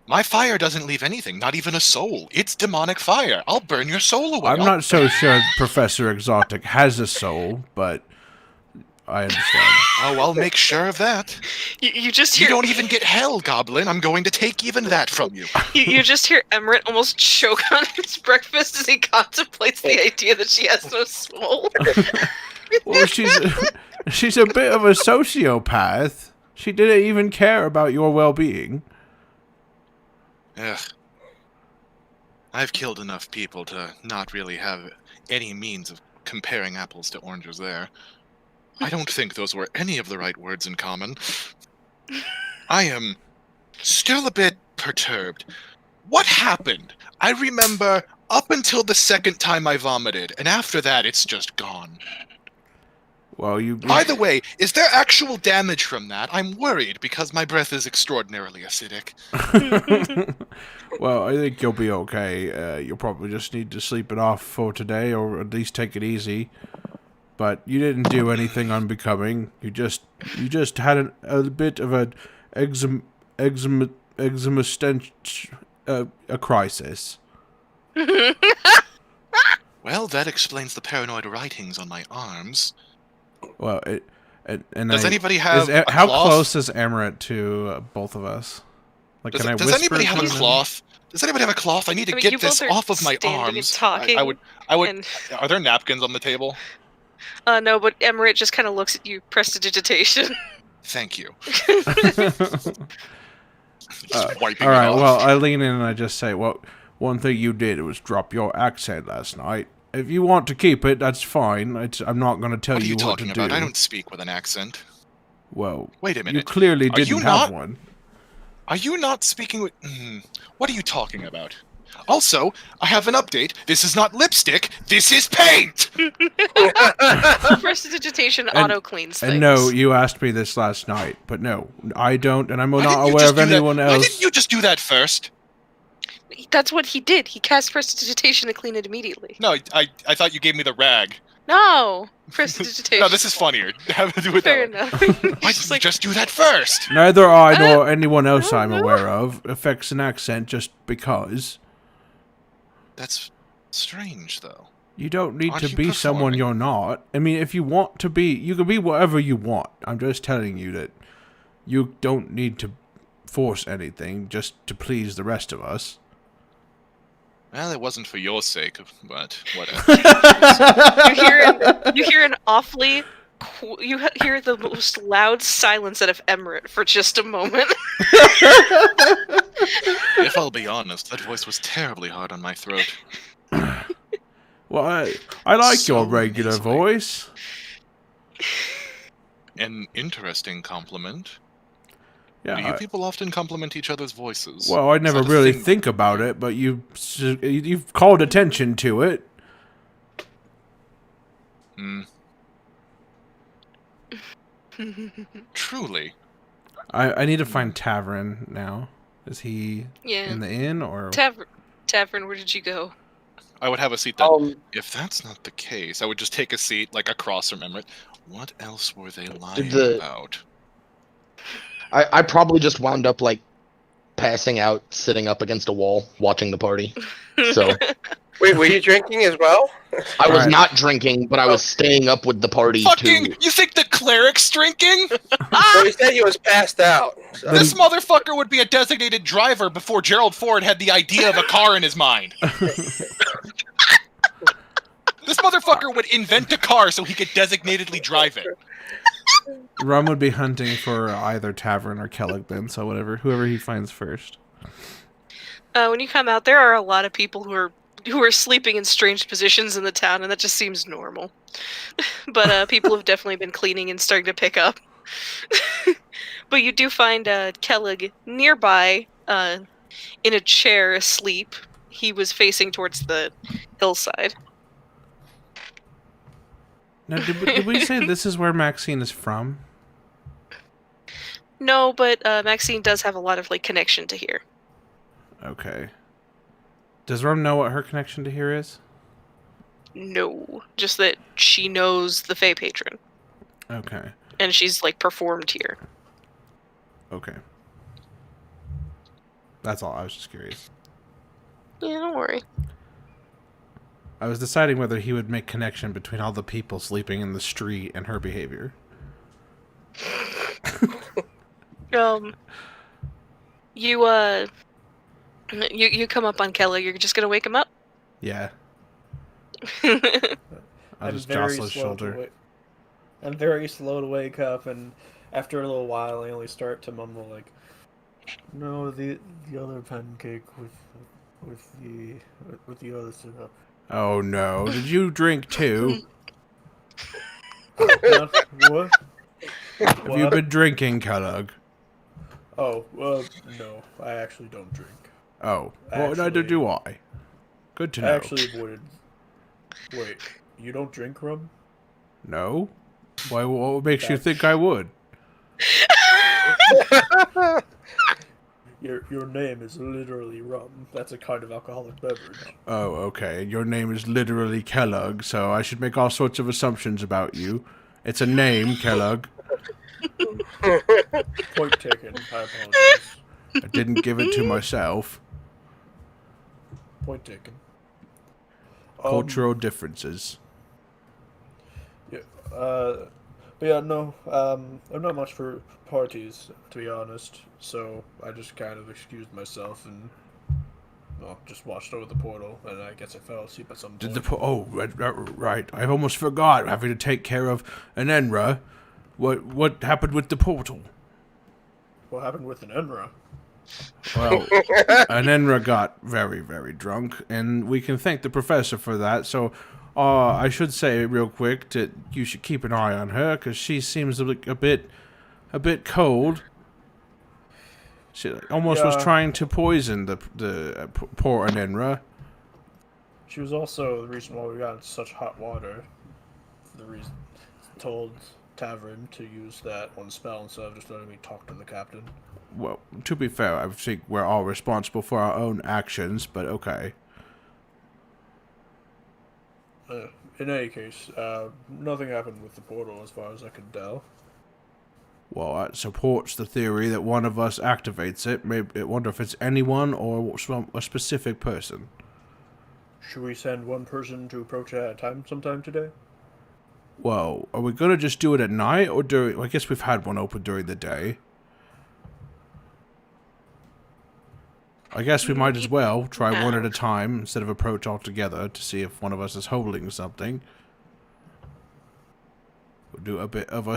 My fire doesn't leave anything, not even a soul. It's demonic fire. I'll burn your soul away. I'm not so sure Professor Exotic has a soul, but I understand. Oh, I'll make sure of that. You just You hear don't even get hell, goblin. I'm going to take even that from you. you just hear Emmerich almost choke on his breakfast as he contemplates the idea that she has no soul. Well, she's a bit of a sociopath. She didn't even care about your well-being. Ugh. I've killed enough people to not really have any means of comparing apples to oranges there. I don't think those were any of the right words in common. I am still a bit perturbed. What happened? I remember up until the second time I vomited, and after that it's just gone. Well, By the way, is there actual damage from that? I'm worried because my breath is extraordinarily acidic. Well, I think you'll be okay. You'll probably just need to sleep it off for today, or at least take it easy. But you didn't do anything unbecoming. You just had a bit of a crisis. Well, that explains the paranoid writings on my arms. Well, Does anybody have a how cloth? close is Amaret to both of us? Like, Does, can I does whisper anybody to have a him? cloth? Does anybody have a cloth? I need to I mean, you get this both are off of my standing and arms. talking, I would. and- Are there napkins on the table? No, but Emmerich just kind of looks at you, prestidigitation. Thank you. All Wiping right. it off. Well, I lean in and I just say, "Well, one thing you did was drop your accent last night. If you want to keep it, that's fine. I'm not going to tell What are you what talking to do." about? I don't speak with an accent. Well, Wait a you minute. clearly Are didn't you have not- one. Are you not speaking with... What are you talking about? Also, I have an update. This is not lipstick. This is paint! Prestidigitation And- auto cleans things. And no, you asked me this last night, but no, I don't, and I'm Why not didn't you aware just of do that- anyone Why else. didn't you just do that first? That's what he did. He cast prestidigitation to clean it immediately. No, I thought you gave me the rag. No, prestidigitation. No, this is funnier. Have to do it fair that enough. way. He's Why just didn't like, you just do that first? Neither I nor anyone else don't I'm know. aware of affects an accent just because. That's strange, though. You don't need Aren't to you be someone performing? you're not. I mean, if you want to be, you can be whatever you want. I'm just telling you that you don't need to force anything just to please the rest of us. Well, it wasn't for your sake, but whatever. You hear an awfully. Hear the most loud silence out of Emirate for just a moment. If I'll be honest, that voice was terribly hard on my throat. Well, I like So your regular nasally. voice. An interesting compliment. Do you Yeah. people often compliment each other's voices? Well, I Is never that a really thing? think about it, but you've called attention to it. Hmm. Truly. I need to find Tavern now. Is he Yeah. in the inn or? Tavern, where did you go? I would have a seat that. Um, If that's not the case, I would just take a seat like across from Emirate. What else were they lying The- about? I probably just wound up like passing out, sitting up against a wall, watching the party. So wait, were you drinking as well? I was Alright. not drinking, but I was staying up with the party Fucking! too. You think the cleric's drinking? Well, he said he was passed out. So. This motherfucker would be a designated driver before Gerald Ford had the idea of a car in his mind. This motherfucker would invent a car so he could designatedly drive it. Rum would be hunting for either Tavern or Kellogg then, so whoever he finds first. When you come out, there are a lot of people who are sleeping in strange positions in the town, and that just seems normal. But people have definitely been cleaning and starting to pick up. But you do find Kellogg nearby, in a chair asleep. He was facing towards the hillside. Now, did we say this is where Maxine is from? No, but Maxine does have a lot of connection to here. Okay. Does Rum know what her connection to here is? No, just that she knows the Fae Patron, Okay. and she's performed here. Okay. That's all. I was just curious. Yeah, don't worry. I was deciding whether he would make connection between all the people sleeping in the street and her behavior. You come up on Kelly. You're just gonna wake him up. Yeah. Oh, I'll just jostle his shoulder. I'm very slow to wake up, and after a little while, I only start to mumble "No, the other pancake with the other syrup." Oh no! Did you drink too? What? Have you been drinking, Kellogg? Oh, no, I actually don't drink. Oh, well, neither Actually- do I. Good to know. I actually avoided. Wait, you don't drink rum? No? Why? What makes you think I would? Your name is literally rum. That's a kind of alcoholic beverage. Oh, okay. Your name is literally Kellogg, so I should make all sorts of assumptions about you. It's a name, Kellogg. Point taken. I apologize. I didn't give it to myself. Point taken. Cultural differences. Yeah. But yeah, no. I'm not much for parties, to be honest. So I just kind of excused myself and, just watched over the portal, and I guess I fell asleep at some point. Did right. I almost forgot having to take care of an Enra. What happened with the portal? What happened with an Enra? Well, an Enra got very, very drunk, and we can thank the professor for that. So, I should say real quick that you should keep an eye on her because she seems a bit cold. She almost was Yeah. trying to poison the poor Enra. She was also the reason why we got into such hot water. For the reason told Tavern to use that one spell instead of just letting me talk to the captain. Well, to be fair, I think we're all responsible for our own actions, but okay. In any case, nothing happened with the portal as far as I could tell. Well, that supports the theory that one of us activates it. Maybe I wonder if it's anyone or a specific person. Should we send one person to approach it at a time sometime today? Well, are we gonna just do it at night or during? I guess we've had one open during the day. I guess we might as well try one Yeah. at a time instead of approach altogether to see if one of us is holding something. We'll do a bit of an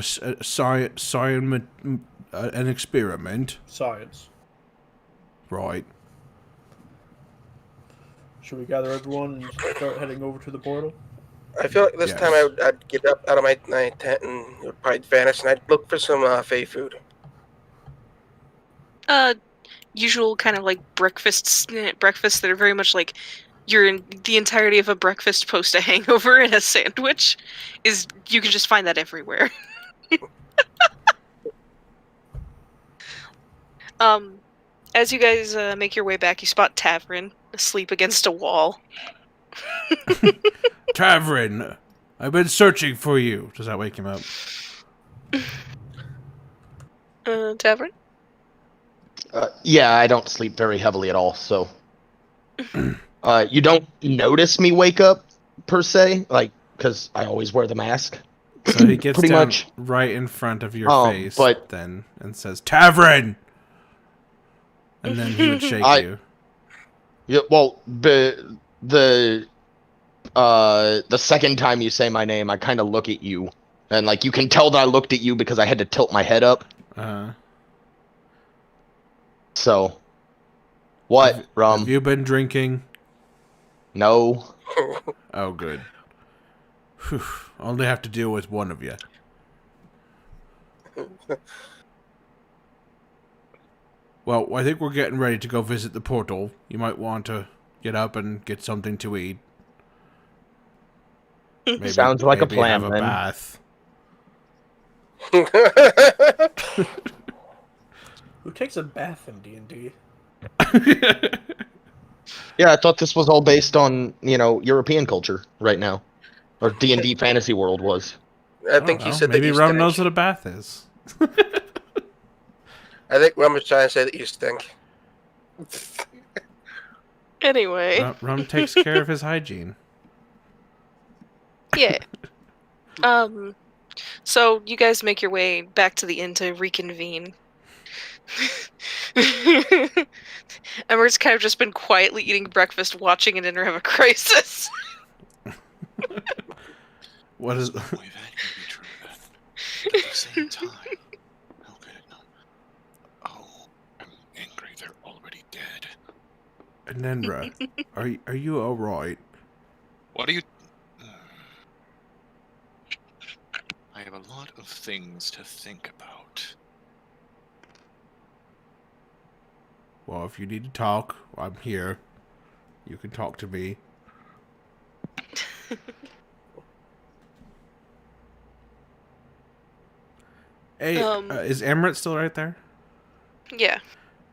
experiment. Science. Right. Should we gather everyone and start heading over to the portal? I feel like this Yes. time I'd get up out of my tent and it would probably vanish, and I'd look for some Fey food. Usual kind of like breakfasts that are very much like you're in the entirety of a breakfast post a hangover and a sandwich is you can just find that everywhere. As you guys make your way back, you spot Tavern asleep against a wall. Tavern, I've been searching for you. Does that wake him up? Tavern? Yeah, I don't sleep very heavily at all, so you don't notice me wake up per se, like because I always wear the mask. So he gets Pretty down much. right in front of your Um, face but- then and says, Tavern! And then he would shake you. Yeah, well, the second time you say my name, I kind of look at you, and like you can tell that I looked at you because I had to tilt my head up. So, what, Rum? Have you been drinking? No. Oh, good. Whew. Only have to deal with one of you. Well, I think we're getting ready to go visit the portal. You might want to get up and get something to eat. Maybe, Sounds like a maybe plan, have a then. bath. Who takes a bath in D&D? Yeah, I thought this was all based on, European culture right now. Or D&D Fantasy World was. I think he said that maybe you Rum stink. knows what a bath is. I think Rum was trying to say that you stink. Anyway. Rum takes care of his hygiene. Yeah. So you guys make your way back to the inn to reconvene. Emmer's kind of just been quietly eating breakfast, watching an inner have a crisis. What is... Boy, that can be true then. But at the same time, how could it not? Oh, I'm angry. They're already dead. Nenra, are you alright? What are you... I have a lot of things to think about. Well, if you need to talk, I'm here. You can talk to me. Hey, is Emmerich still right there? Yeah.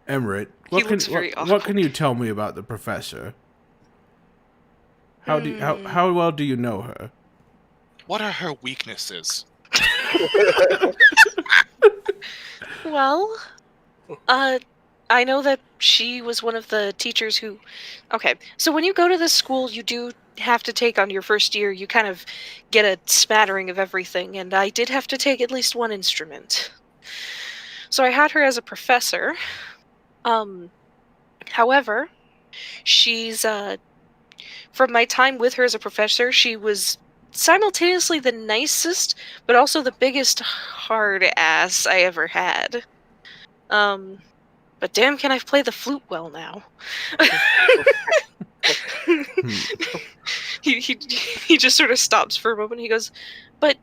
Emmerich, He looks very what can you tell me about the professor? How well do you know her? What are her weaknesses? Well, I know that she was one of the teachers who... Okay, so when you go to this school, you do have to take on your first year, you kind of get a smattering of everything, and I did have to take at least one instrument. So I had her as a professor. However, she's, from my time with her as a professor, she was simultaneously the nicest, but also the biggest hard ass I ever had. But damn, can I play the flute well now? He just sort of stops for a moment. He goes, but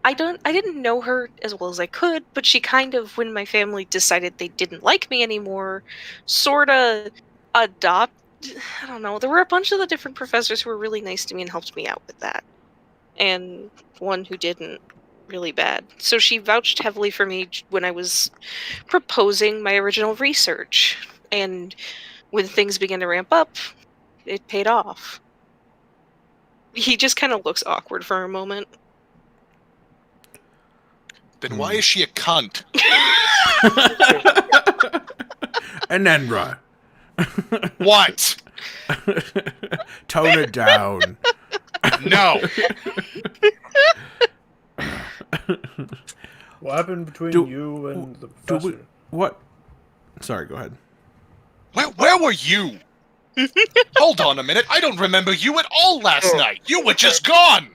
I didn't know her as well as I could, but she kind of, when my family decided they didn't like me anymore, sort of I don't know, there were a bunch of the different professors who were really nice to me and helped me out with that. And one who didn't, really bad. So she vouched heavily for me when I was proposing my original research. And when things began to ramp up, it paid off. He just kind of looks awkward for a moment. Then why is she a cunt? And then, bro. What? Tone it down. No. What happened between you and the professor? What? Sorry, go ahead. Where were you? Hold on a minute. I don't remember you at all last night. You were just gone.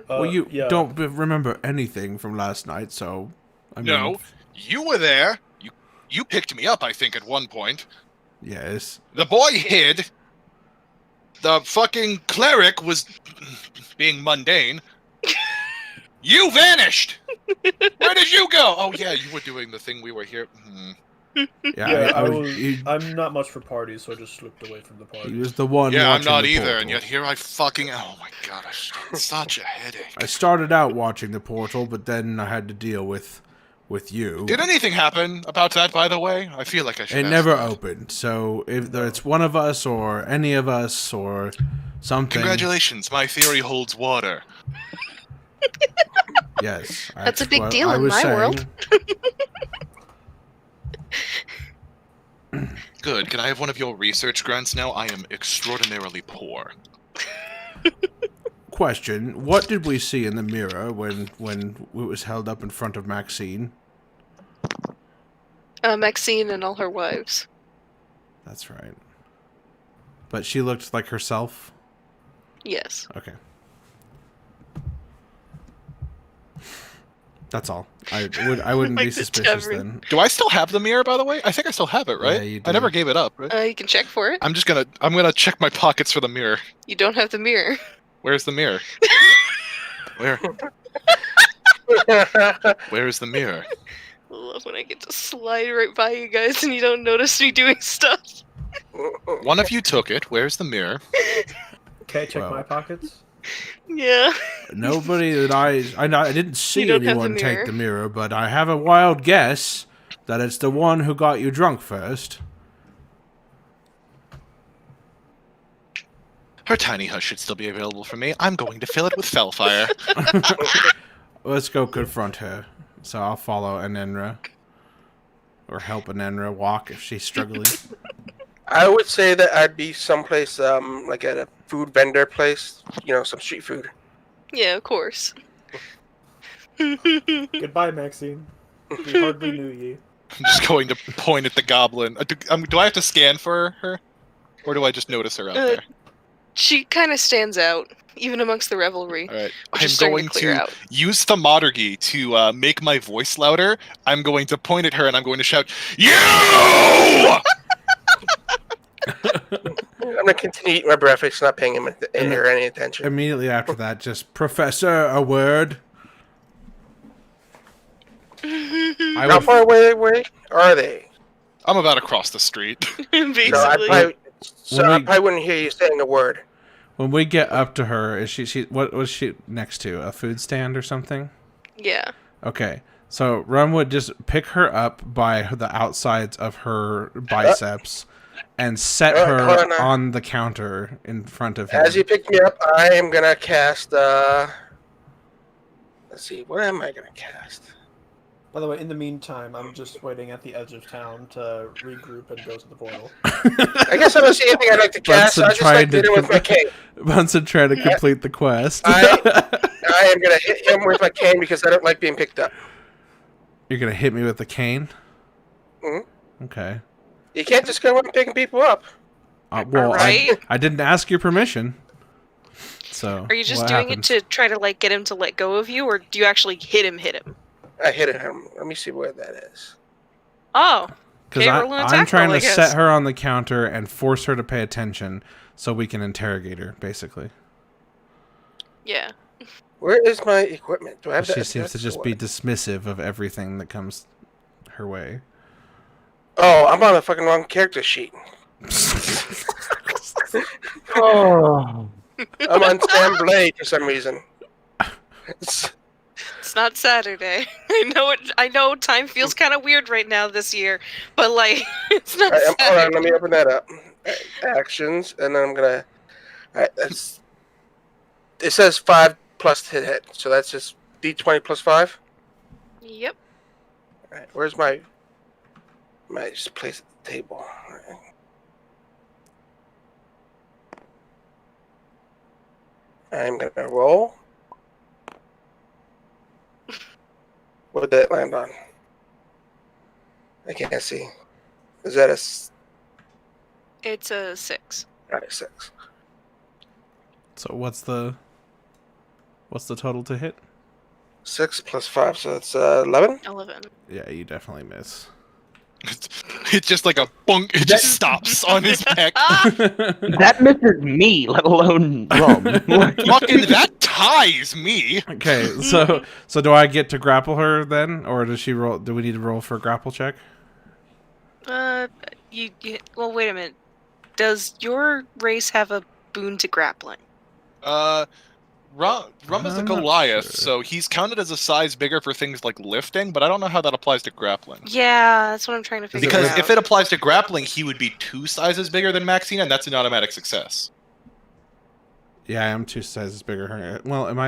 Well, you yeah. don't remember anything from last night, so I mean, No, you were there. You picked me up, I think, at one point. yes. The boy hid. The fucking cleric was being mundane. You vanished! Where did you go? Oh, yeah, you were doing the thing we were here. I'm not much for parties, so I just slipped away from the party. He was the one. Yeah, I'm watching not the either, portal. and yet here I fucking... Oh my god, such a headache. I started out watching the portal, but then I had to deal with you. Did anything happen about that, by the way? I feel like I should It ask never that. opened, so if it's one of us or any of us or something... Congratulations, my theory holds water. Yes. That's a big deal in my world. Good, can I have one of your research grants now? I am extraordinarily poor. Question, what did we see in the mirror when it was held up in front of Maxine? Maxine and all her wives. That's right. But she looked like herself? Yes. Okay. That's all. I wouldn't Like be the suspicious tavern. then. Do I still have the mirror, by the way? I think I still have it, right? Yeah, you I do. never gave it up, right? You can check for it. I'm gonna check my pockets for the mirror. You don't have the mirror. Where's the mirror? Where is the mirror? I love when I get to slide right by you guys and you don't notice me doing stuff. One of you took it. Where's the mirror? Okay, check Well. my pockets. Yeah. Nobody that I didn't see don't have the anyone take mirror. the mirror, but I have a wild guess that it's the one who got you drunk first. Her tiny hut should still be available for me. I'm going to fill it with fellfire. Let's go confront her. So I'll follow Anenra. Or help Anenra walk if she's struggling. I would say that I'd be someplace like at a food vendor place, some street food. Yeah, of course. Goodbye, Maxine. We hardly knew ye. I'm just going to point at the goblin. Do I have to scan for her? Or do I just notice her out there? She kind of stands out, even amongst the revelry. Alright. Which I'm is starting going to clear to out. use thaumaturgy to make my voice louder. I'm going to point at her and I'm going to shout, You! I'm gonna continue eating my breakfast, not paying him any attention. Immediately after that, just, Professor, a word. I How would, far away are they? I'm about across the street. Basically. I probably wouldn't hear you saying a word. when we get up to her, is she what was she next to? A food stand or something? Yeah. Okay. So Rum would just pick her up by the outsides of her biceps and set hold her on, on the counter in front of him. As you pick me up, I am gonna cast. Let's see, what am I gonna cast? By the way, in the meantime, I'm just waiting at the edge of town to regroup and go to the portal. I guess I don't see anything I'd like to cast. So I just like did it with my cane. Bunsen tried to complete the quest. I am gonna hit him with my cane because I don't like being picked up. You're gonna hit me with the cane? Mhm. Okay. You can't just go around picking people up. Well, Right? I didn't ask your permission. So Are you just what doing happens? it to try to get him to let go of you, or do you actually hit him? I hit him. Let me see where that is. Oh. Because Okay, roll an I'm attack trying roll, I to guess. set her on the counter and force her to pay attention so we can interrogate her, basically. Yeah. Where is my equipment? Do I have She that? seems to just be dismissive of everything that comes her way. Oh, I'm on the fucking wrong character sheet. Oh. I'm on Sam Blade for some reason. It's not Saturday. I know time feels kind of weird right now this year, but it's not Hold on, Saturday. let me open that up. Actions, and then I'm gonna. It says 5 plus to hit, so that's just D20 plus 5. Yep. All right, where's my just place at the table? All right. I'm gonna roll. What did that land on? I can't see. Is that It's a 6. Alright, 6. So what's the total to hit? 6 plus 5, so it's 11. 11. Yeah, you definitely miss. It's just like a bunk. It just stops on his neck. That misses me, let alone Rum. Fucking that ties me. Okay, so do I get to grapple her then, or does she roll? Do we need to roll for a grapple check? Well, wait a minute. Does your race have a boon to grappling? Rum is a I'm not Goliath, sure. so he's counted as a size bigger for things like lifting, but I don't know how that applies to grappling. Yeah, that's what I'm trying to figure Because out. if it applies to grappling, he would be 2 sizes bigger than Maxine, and that's an automatic success. Yeah, I am 2 sizes bigger. Well, am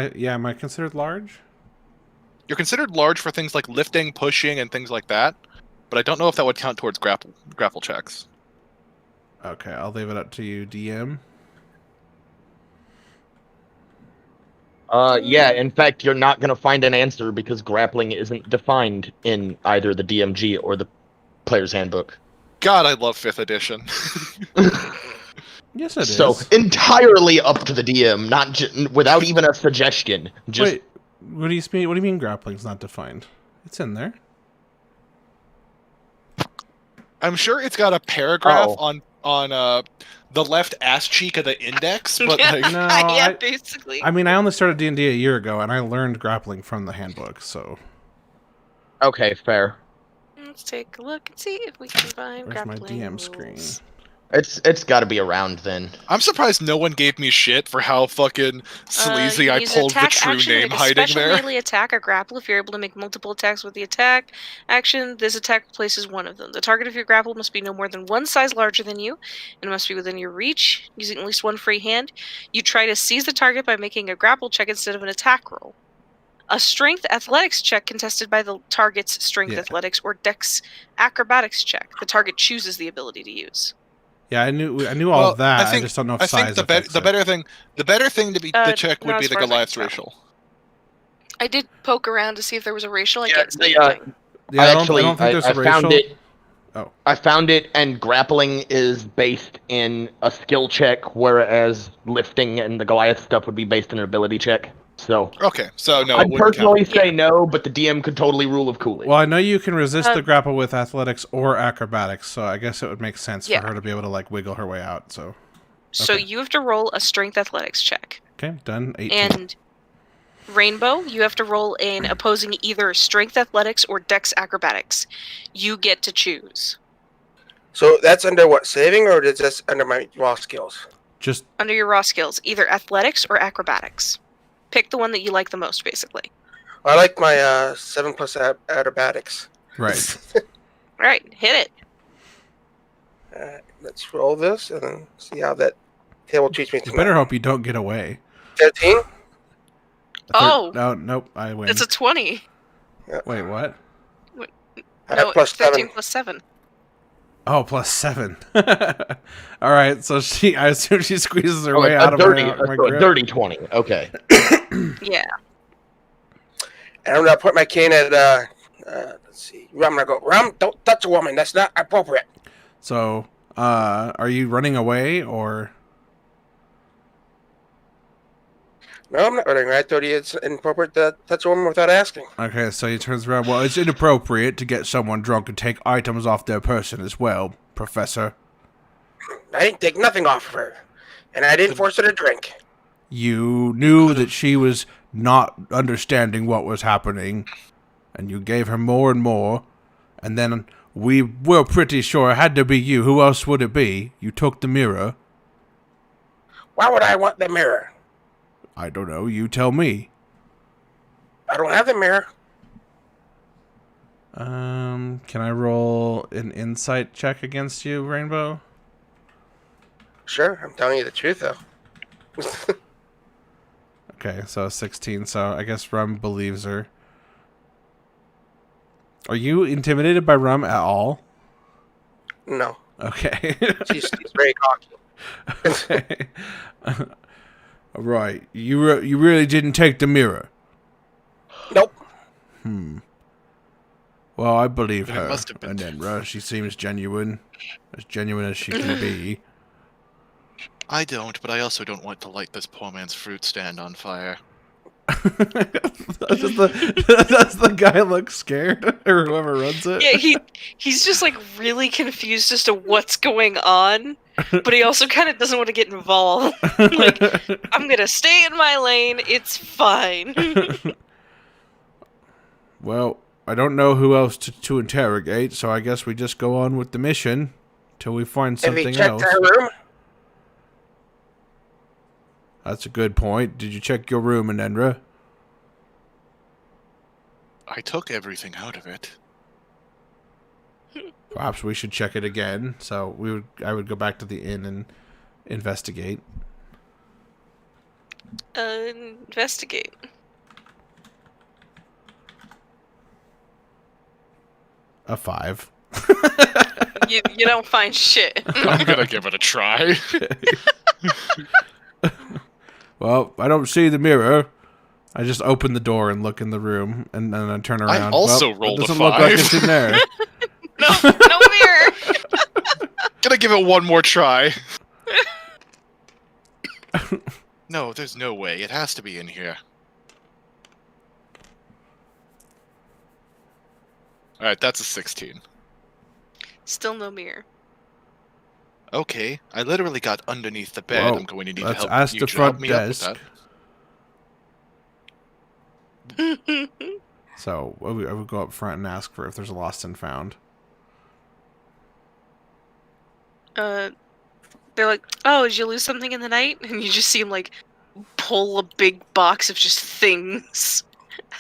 I considered large? You're considered large for things like lifting, pushing, and things like that, but I don't know if that would count towards grapple checks. Okay, I'll leave it up to you, DM. Yeah, in fact, you're not going to find an answer because grappling isn't defined in either the DMG or the player's handbook. God, I love 5th edition. Yes, it So, is. entirely up to the DM, not without even a suggestion. Just Wait, what do you mean? What do you mean grappling's not defined? It's in there. I'm sure it's got a paragraph Oh. on the left ass cheek of the index, but like, No, yeah, basically. I mean, I only started D&D a year ago, and I learned grappling from the handbook. So okay, fair. Let's take a look and see if we can find where's my grappling DM screen? rules. It's got to be around then. I'm surprised no one gave me shit for how fucking sleazy I use pulled the attack true action, name make a hiding special there. melee attack or grapple. If you're able to make multiple attacks with the attack action, this attack replaces one of them. The target of your grapple must be no more than 1 size larger than you, and must be within your reach, using at least 1 free hand. You try to seize the target by making a grapple check instead of an attack roll. A strength athletics check contested by the target's strength Yeah. athletics or dex acrobatics check. The target chooses the ability to use. Yeah, I knew all of that. I just don't know if I size think affects the it. better thing to be the check would not be as the far as I can Goliath's tell. racial. I did poke around to see if there was a racial. I Yeah, can't see the, anything. Yeah, I don't think there's a I found racial. it. Oh. I found it, and grappling is based in a skill check, whereas lifting and the Goliath stuff would be based in an ability check. So Okay, so no, it I'd wouldn't count. personally say no, but the DM could totally rule of cool it. Well, I know you can resist Uh, the grapple with athletics or acrobatics, so I guess it would make sense Yeah. for her to be able to like wiggle her way out. So So okay. you have to roll a strength athletics check. okay, done. 18. And Rainbow, you have to roll in opposing either strength athletics or dex acrobatics. You get to choose. So that's under what, saving, or is this under my raw skills? Just Under your raw skills, either athletics or acrobatics. Pick the one that you like the most, basically. I like my 7 plus acrobatics. right. Alright, hit it. Let's roll this and then see how that table treats me You tonight. better hope you don't get away. 13? Oh! No, nope. I win. It's a 20. Wait, what? I No, have plus 13 7. plus 7. Oh, plus 7. All right, so I assume she squeezes her Oh, way a out of dirty, my a grip. dirty 20. Okay. Yeah. And I'm going to put my cane at, let's see. I'm going to go, Rum, don't touch a woman. That's not appropriate. So, are you running away or? No, I'm not running. I thought it's inappropriate to touch a woman without asking. Okay, so he turns around. Well, it's inappropriate to get someone drunk and take items off their person as well, Professor. I didn't take nothing off of her. And I didn't force her to drink. You knew that she was not understanding what was happening, and you gave her more and more, and then we were pretty sure it had to be you. Who else would it be? You took the mirror. Why would I want the mirror? I don't know. You tell me. I don't have the mirror. Can I roll an insight check against you, Rainbow? Sure, I'm telling you the truth, though. Okay, so 16, so I guess Rum believes her. Are you intimidated by Rum at all? No. Okay. She's very cocky. Okay. Right. You really didn't take the mirror. Nope. Well, I believe But it her, must have been- Anenra. She seems genuine as she can be. I don't, but I also don't want to light this poor man's fruit stand on fire. Does the guy look scared, or whoever runs it? Yeah, he's just like really confused as to what's going on, but he also kind of doesn't want to get involved. Like, I'm gonna stay in my lane. It's fine. Well, I don't know who else to interrogate, so I guess we just go on with the mission till we find Have you something checked else. our room? That's a good point. Did you check your room, Anenra? I took everything out of it. Perhaps we should check it again. So I would go back to the inn and investigate. Investigate. A 5. You don't find shit. I'm gonna give it a try. Well, I don't see the mirror. I just open the door and look in the room, and then I turn I around. also well, rolled it a doesn't look like 5. it's in there. No mirror. Gonna give it one more try. No, there's no way. It has to be in here. Alright, that's a 16. Still no mirror. Okay, I literally got underneath the bed. Well, I'm going to need let's help. ask you the to help front me up with desk. that. So I would go up front and ask for if there's a lost and found. They're like, "Oh, did you lose something in the night?" And you just see him like pull a big box of just things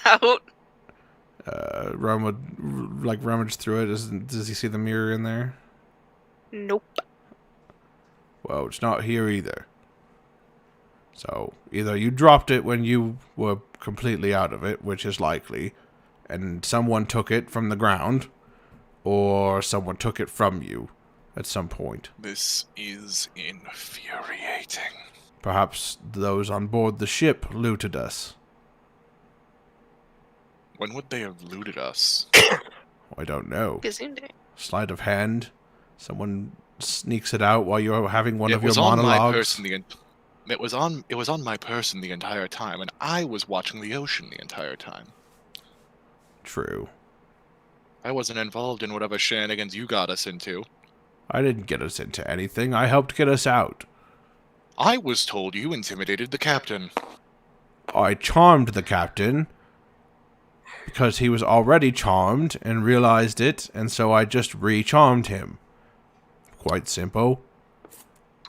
out. Ron would rummage through it. Does he see the mirror in there? Nope. Well, it's not here either. So either you dropped it when you were completely out of it, which is likely, and someone took it from the ground, or someone took it from you at some point. This is infuriating. Perhaps those on board the ship looted us. When would they have looted us? I don't know. Gazoon day. Sleight of hand. Someone sneaks it out while you're having one It of your was on my monologues. person it was on my person the entire time, and I was watching the ocean the entire time. True. I wasn't involved in whatever shenanigans you got us into. I didn't get us into anything. I helped get us out. I was told you intimidated the captain. I charmed the captain because he was already charmed and realized it, and so I just re-charmed him. Quite simple.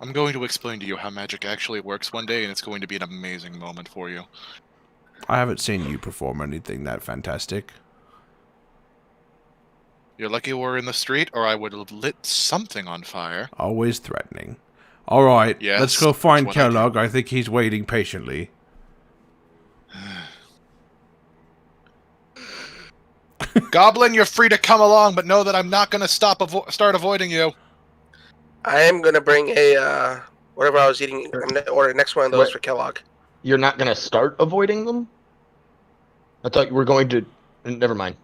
I'm going to explain to you how magic actually works one day, and it's going to be an amazing moment for you. I haven't seen you perform anything that fantastic. You're lucky we're in the street, or I would have lit something on fire. Always threatening. Alright, Yes, let's go that's find what I do. Kellogg. I think he's waiting patiently. Goblin, you're free to come along, but know that I'm not going to start avoiding you. I am gonna bring a whatever I was eating. I'm gonna order the next one of those What? for Kellogg. You're not gonna start avoiding them? I thought you were going to. Never mind.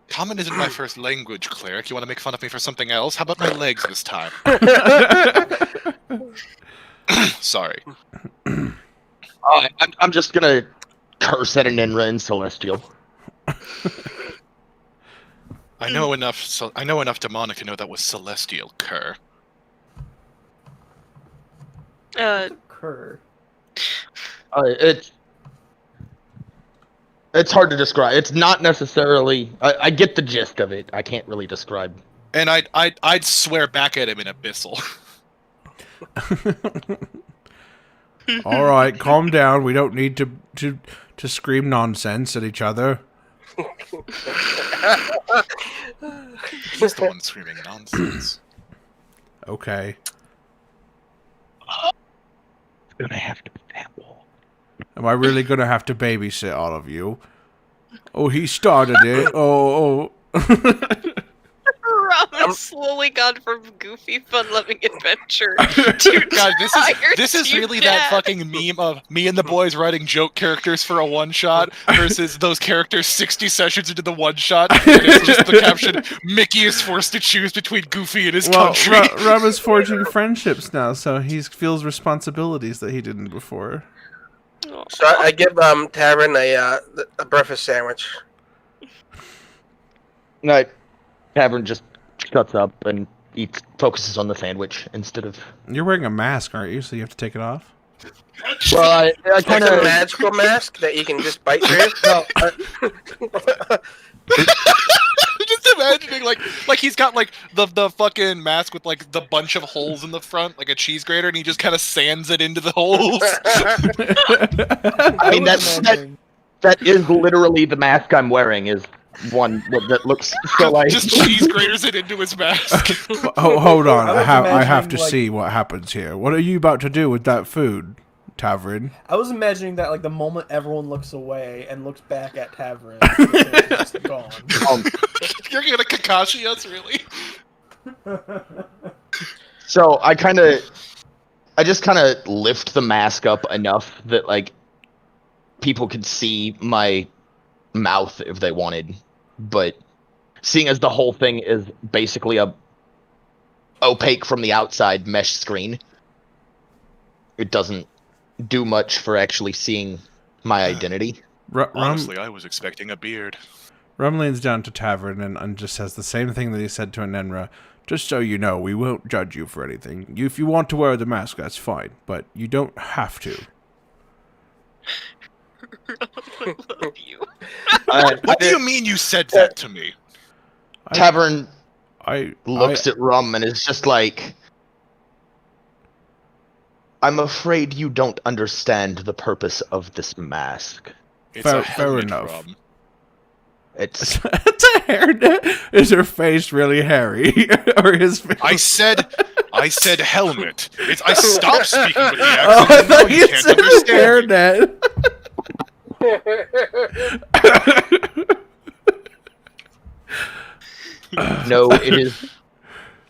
Common isn't my first language, cleric. You want to make fun of me for something else? How about my legs this time? Sorry. I'm just gonna curse at an Enra and Celestial. I know enough. I know enough demonic to know that was celestial cur. Cur. It's hard to describe. It's not necessarily. I get the gist of it. I can't really describe. And I'd swear back at him in abyssal. Alright, calm down. We don't need to scream nonsense at each other. He's the one screaming nonsense. Okay. It's gonna have to be that wall. Am I really gonna have to babysit all of you? Oh, he started it. Oh. Rom has slowly gone from goofy, fun-loving adventure to God, tired this is really dad. that fucking meme of me and the boys writing joke characters for a one-shot versus those characters 60 sessions into the one-shot, and it's just the caption, Mickey is forced to choose between Goofy and his country. Rum is forging friendships now, so he feels responsibilities that he didn't before. So I give Tavern a breakfast sandwich. No, Tavern just shuts up and focuses on the sandwich instead of. You're wearing a mask, aren't you? So you have to take it off. Well, I Like kind a of. magical mask that you can just bite through. No, Just imagining like he's got like the fucking mask with like the bunch of holes in the front, like a cheese grater, and he just kind of sands it into the holes. I mean was imagining- that is literally the mask I'm wearing. Is one that looks so like. Just cheese graters it into his mask. Oh, hold on. I was I have to imagining, like- see what happens here. What are you about to do with that food, Tavern? I was imagining that like the moment everyone looks away and looks back at Tavern, it's just gone. You're gonna Kakashi us, really? So I just kind of lift the mask up enough that like people could see my mouth if they wanted, but seeing as the whole thing is basically a opaque from the outside mesh screen, it doesn't do much for actually seeing my identity. Honestly, I was expecting a beard. Rum leans down to Tavern and just says the same thing that he said to Anenra. Just so you know, we won't judge you for anything. If you want to wear the mask, that's fine, but you don't have to. I love you. What do you mean you said that to me? Tavern I looks at Rum and is just like, I'm afraid you don't understand the purpose of this mask. It's Fair- a fair helmet, enough. Rob. It's It's a hairnet. Is her face really hairy, or his face? I said helmet. I stopped speaking with the Oh, accent. I and now thought you you can't said understand me. hairnet. no,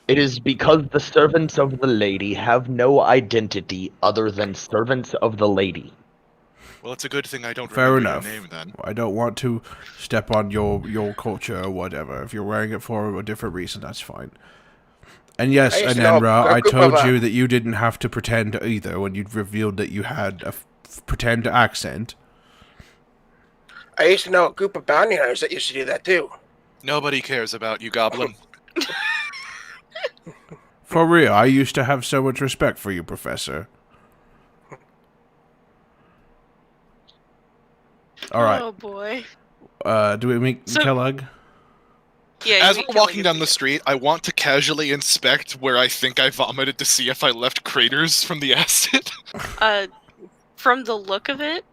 it is because the servants of the lady have no identity other than servants of the lady. Well, it's a good thing I don't Fair remember enough. your name then. I don't want to step on your culture or whatever. If you're wearing it for a different reason, that's fine. And yes, I used to know Anenra, a I group told of, you that you didn't have to pretend either when you revealed that you had a pretend accent. I used to know a group of bounty hunters that used to do that too. Nobody cares about you, Goblin. For real, I used to have so much respect for you, Professor. All right. Oh boy. Do we meet So- Kellogg? Yeah. As you we're can walking leave down it. the street, I want to casually inspect where I think I vomited to see if I left craters from the acid. From the look of it,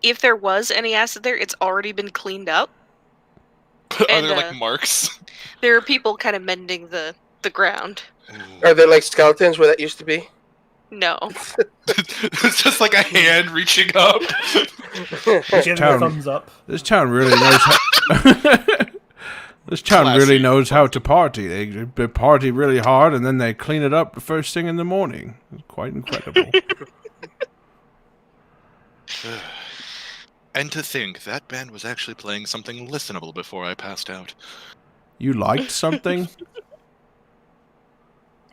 if there was any acid there, it's already been cleaned up. Are And, there like marks? There are people kind of mending the ground. Are there like skeletons where that used to be? No. It's just like a hand reaching up. She has Town. a thumbs up. This town really knows how. This town really Classy. knows how to party. They party really hard and then they clean it up the first thing in the morning. It's quite incredible. And to think, that band was actually playing something listenable before I passed out. You liked something?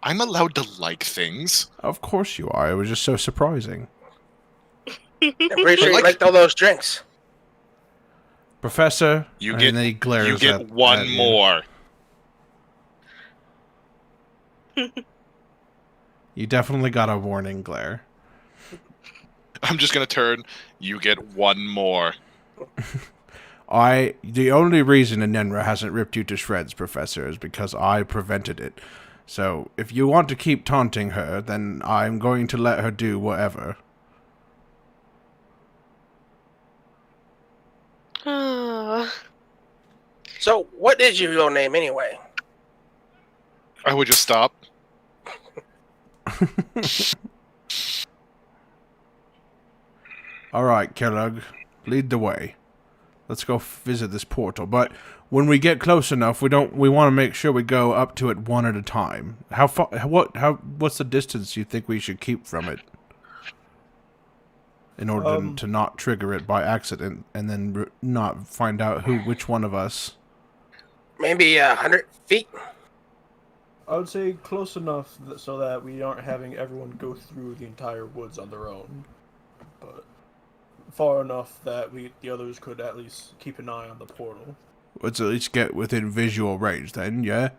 I'm allowed to like things. Of course you are. It was just so surprising. I'm pretty sure you Like- liked all those drinks. Professor, You and get- then he glares You get at one you. more. You definitely got a warning glare. I'm just gonna turn. You get one more. The only reason Anenra hasn't ripped you to shreds, Professor, is because I prevented it. So, if you want to keep taunting her, then I'm going to let her do whatever. So, what is your real name anyway? I would just stop. Alright, Kellogg, lead the way. let's go visit this portal. But when we get close enough, we want to make sure we go up to it one at a time. How far? What's the distance you think we should keep from it? In order to not trigger it by accident, and then not find out which one of us. Maybe 100 feet. I would say close enough so that we aren't having everyone go through the entire woods on their own, but far enough that the others could at least keep an eye on the portal. Let's at least get within visual range, then. Yeah.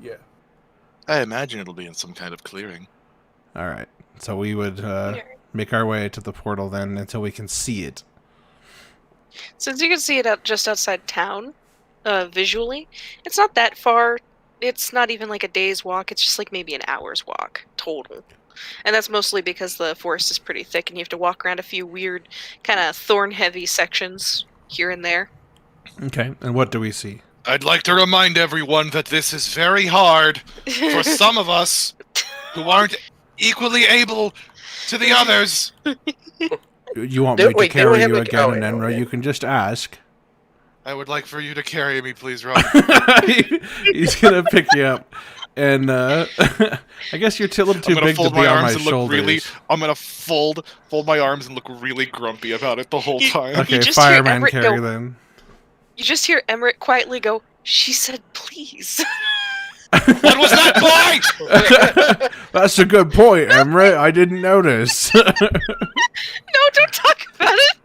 Yeah. I imagine it'll be in some kind of clearing. All right. So we would make our way to the portal then until we can see it. Since you can see it just outside town, visually, it's not that far. It's not even like a day's walk. It's just like maybe an hour's walk total. And that's mostly because the forest is pretty thick and you have to walk around a few weird, kind of thorn-heavy sections here and there. Okay, and what do we see? I'd like to remind everyone that this is very hard for some of us who aren't equally able to the others. You want me to carry you again, Enra? You can just ask. I would like for you to carry me, please, Rob. He's gonna pick you up, and I guess you're a little too big to be on my shoulders. I'm gonna fold my arms and look really grumpy about it the whole time. Okay, fireman carry then. You just hear Emmerich quietly go, "She said please." What was that point? That's a good point, Emre. I didn't notice. No, don't talk about it.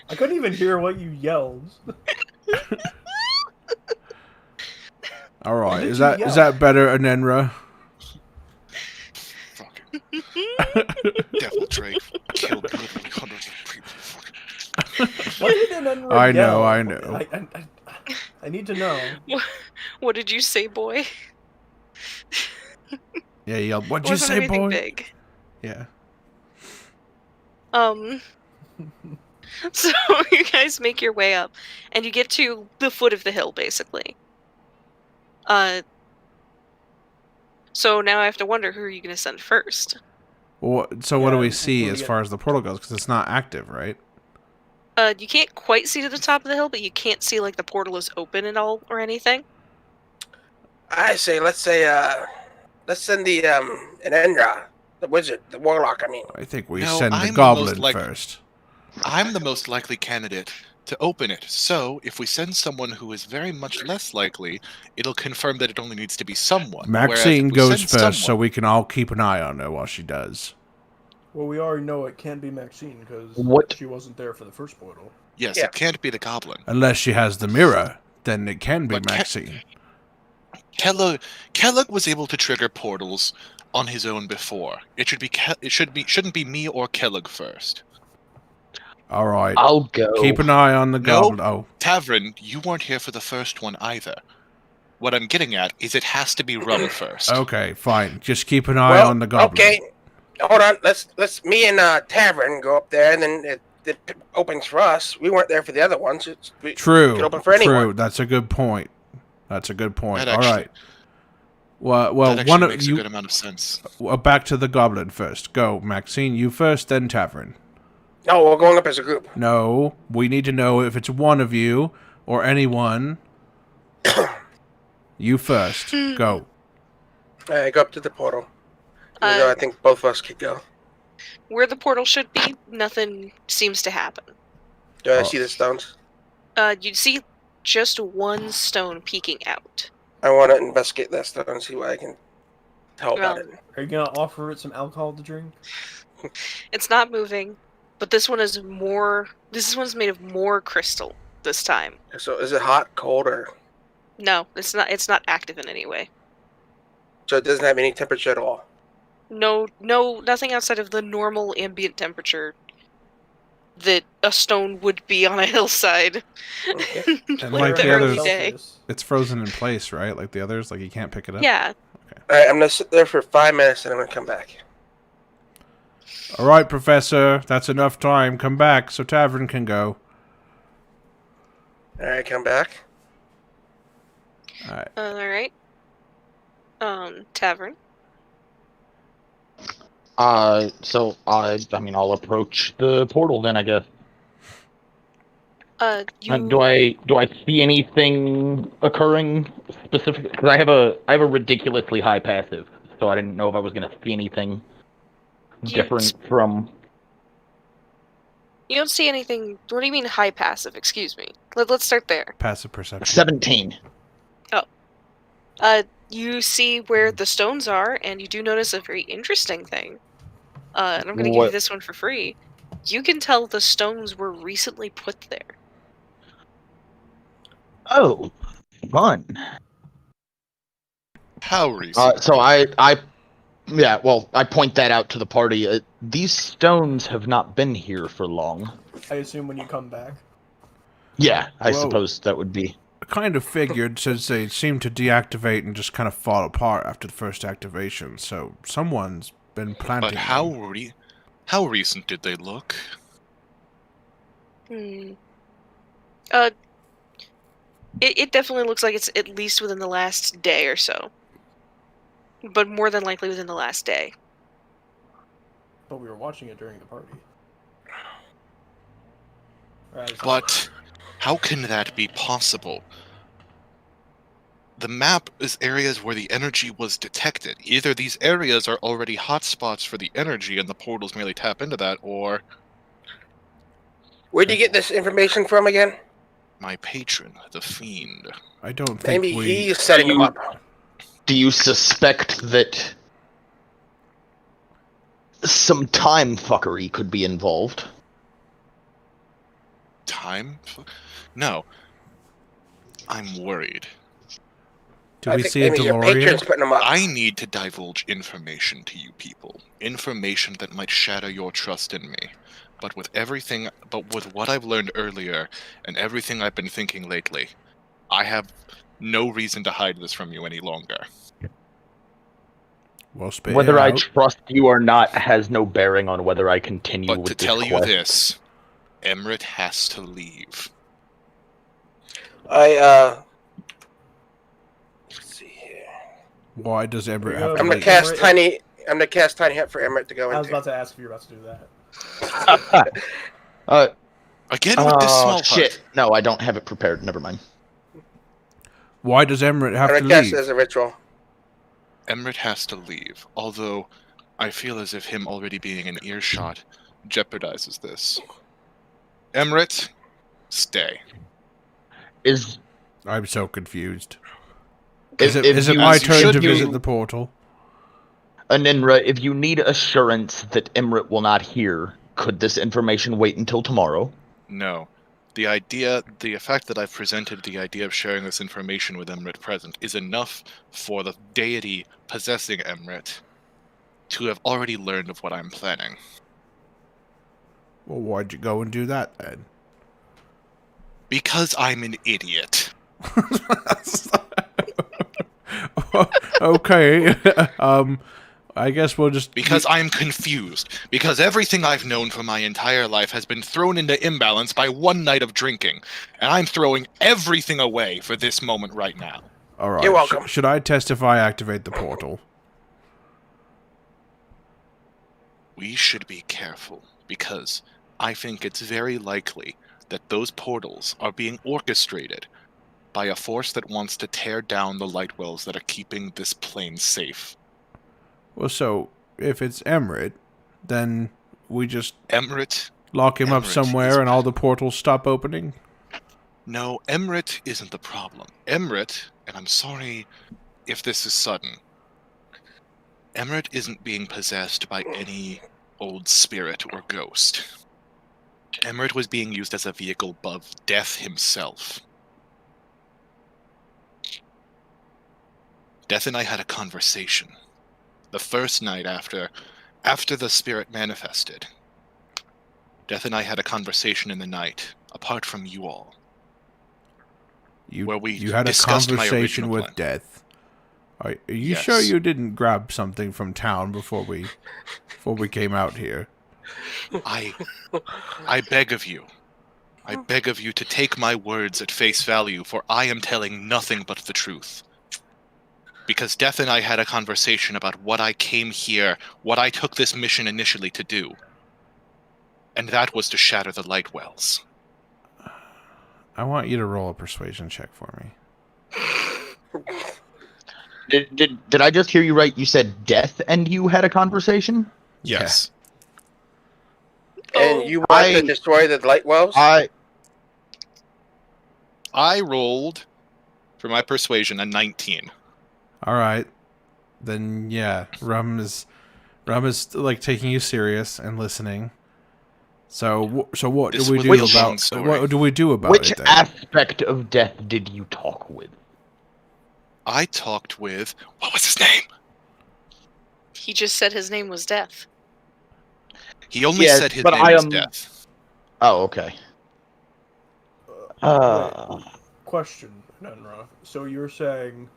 I couldn't even hear what you yelled. All right, is that better, Anenra? Fucking devil Drake killed literally hundreds of people. What did Anenra I yell? know. I need to know. What did you say, boy? Yeah, he yelled, "What'd you say, boy?" Big. Yeah. So you guys make your way up, and you get to the foot of the hill, basically. So now I have to wonder, who are you going to send first? Well, so what do we see as far as the portal goes? Because it's not active, right? You can't quite see to the top of the hill, but you can't see like the portal is open at all or anything. I say, let's send the Enra, the wizard, the warlock. I mean, I think we No, send the I'm goblin most first. I'm the most likely candidate to open it. So if we send someone who is very much less likely, it'll confirm that it only needs to be someone. Maxine goes first, so someone, we can all keep an eye on her while she does. Well, we already know it can't be Maxine because she wasn't there for the first portal. Yes, Yeah. it can't be the goblin. Unless she has the mirror, then it can be But Maxine. Kellogg was able to trigger portals on his own before. Shouldn't be me or Kellogg first. All right. I'll go. Keep an eye on the goblin. No. Oh, Tavern, you weren't here for the first one either. What I'm getting at is it has to be Rum first. okay, fine. Just keep an eye on the goblin. Okay, hold on. Let's me and Tavern go up there, and then it opens for us. We weren't there for the other ones. True. It could open for anyone. True. That's a good point. That's a good point. That All right. Well, that actually one of makes you. a good amount of sense. Back to the goblin first. Go, Maxine. You first, then Tavern. No, we're going up as a group. No, we need to know if it's one of you or anyone. You first. Go. I go up to the portal. Even though I think both of us could go. Where the portal should be, nothing seems to happen. Do I see the stones? You'd see just one stone peeking out. I want to investigate that stone and see what I can tell about it. Are you gonna offer it some alcohol to drink? It's not moving, but this one is more. This one's made of more crystal this time. So is it hot, cold, or No, it's not. It's not active in any way. so it doesn't have any temperature at all? No, nothing outside of the normal ambient temperature that a stone would be on a hillside. Okay. And like like the the early others, day. it's frozen in place, right? Like the others, like you can't pick it up. Yeah. All right, I'm gonna sit there for 5 minutes and I'm gonna come back. All right, Professor. That's enough time. Come back so Tavern can go. All right, come back. All right. All right. Tavern. I mean, I'll approach the portal then, I guess. You Do I see anything occurring specific? Because I have a ridiculously high passive, so I didn't know if I was gonna see anything you different from. you don't see anything. What do you mean high passive? Excuse me. Let's start there. Passive perception. 17. You see where the stones are, and you do notice a very interesting thing. And I'm going to give you What? this one for free. You can tell the stones were recently put there. Oh, fun. How recent? So I point that out to the party. These stones have not been here for long. I assume when you come back. Yeah, I Well- suppose that would be. I kind of figured since they seemed to deactivate and just kind of fall apart after the first activation, so someone's been planting But them. how recent did they look? It definitely looks like it's at least within the last day or so. But more than likely within the last day. But we were watching it during the party. But how can that be possible? The map is areas where the energy was detected. Either these areas are already hotspots for the energy and the portals merely tap into that, or Where'd you get this information from again? my patron, the Fiend. I don't think Maybe we... he's setting them up. Do you suspect that some time fuckery could be involved? Time? No. I'm worried. Do I we think see a maybe your DeLorean? patron's putting them up. I need to divulge information to you people. Information that might shatter your trust in me. But with what I've learned earlier and everything I've been thinking lately, I have no reason to hide this from you any longer. Well, spit Whether it I out. trust you or not has no bearing on whether I continue But with to this tell you quest. this, Emrit has to leave. Let's see here. Why does Ember I'm have I'm to gonna leave? cast Emmerich- tiny. I'm gonna cast tiny hut for Emmett to go I was into. about to ask if you were about to do that. Again with this small shit. hut. No, I don't have it prepared. Never mind. Why does Emmerich have I'm to gonna cast leave? it as a ritual. Emrit has to leave, although I feel as if him already being in earshot jeopardizes this. Emrit, stay. Is I'm so confused. if, Is it you, my you turn should to be. visit the portal? Aninra, if you need assurance that Imrit will not hear, could this information wait until tomorrow? No. The fact that I've presented the idea of sharing this information with Emrit present is enough for the deity possessing Emrit to have already learned of what I'm planning. Well, why'd you go and do that then? Because I'm an idiot. Okay. I guess we'll just... Because I'm confused. Because everything I've known for my entire life has been thrown into imbalance by one night of drinking. And I'm throwing everything away for this moment right now. Alright. You're welcome. Should I testify activate the portal? We should be careful, because I think it's very likely that those portals are being orchestrated by a force that wants to tear down the light wells that are keeping this plane safe. Well, so, if it's Emmerich, then we just Emrit? lock him up Emmerich somewhere is- and all the portals stop opening? No, Emrit isn't the problem. Emrit, and I'm sorry if this is sudden, Emrit isn't being possessed by any old spirit or ghost. Emrit was being used as a vehicle above Death himself. Death and I had a conversation. The first night after the spirit manifested. Death and I had a conversation in the night, apart from you all. Where we You had a discussed my conversation original with plan. Death. Are you Yes. sure you didn't grab something from town before we came out here? I beg of you. I beg of you to take my words at face value, for I am telling nothing but the truth. Because Death and I had a conversation about what I came here, what I took this mission initially to do. And that was to shatter the light wells. I want you to roll a persuasion check for me. Did I just hear you right? You said Death and you had a conversation? Yes. And you want to destroy the light wells? I rolled, for my persuasion, a 19. All right. Then yeah, Rum is like taking you serious and listening. So what This do we was do a long about story. what do we do about Which it then? aspect of Death did you talk with? I talked with... What was his name? He just said his name was Death. He only Yes, said his but name I was am- Death. Oh, okay. Wait, question, Nenra. So you're saying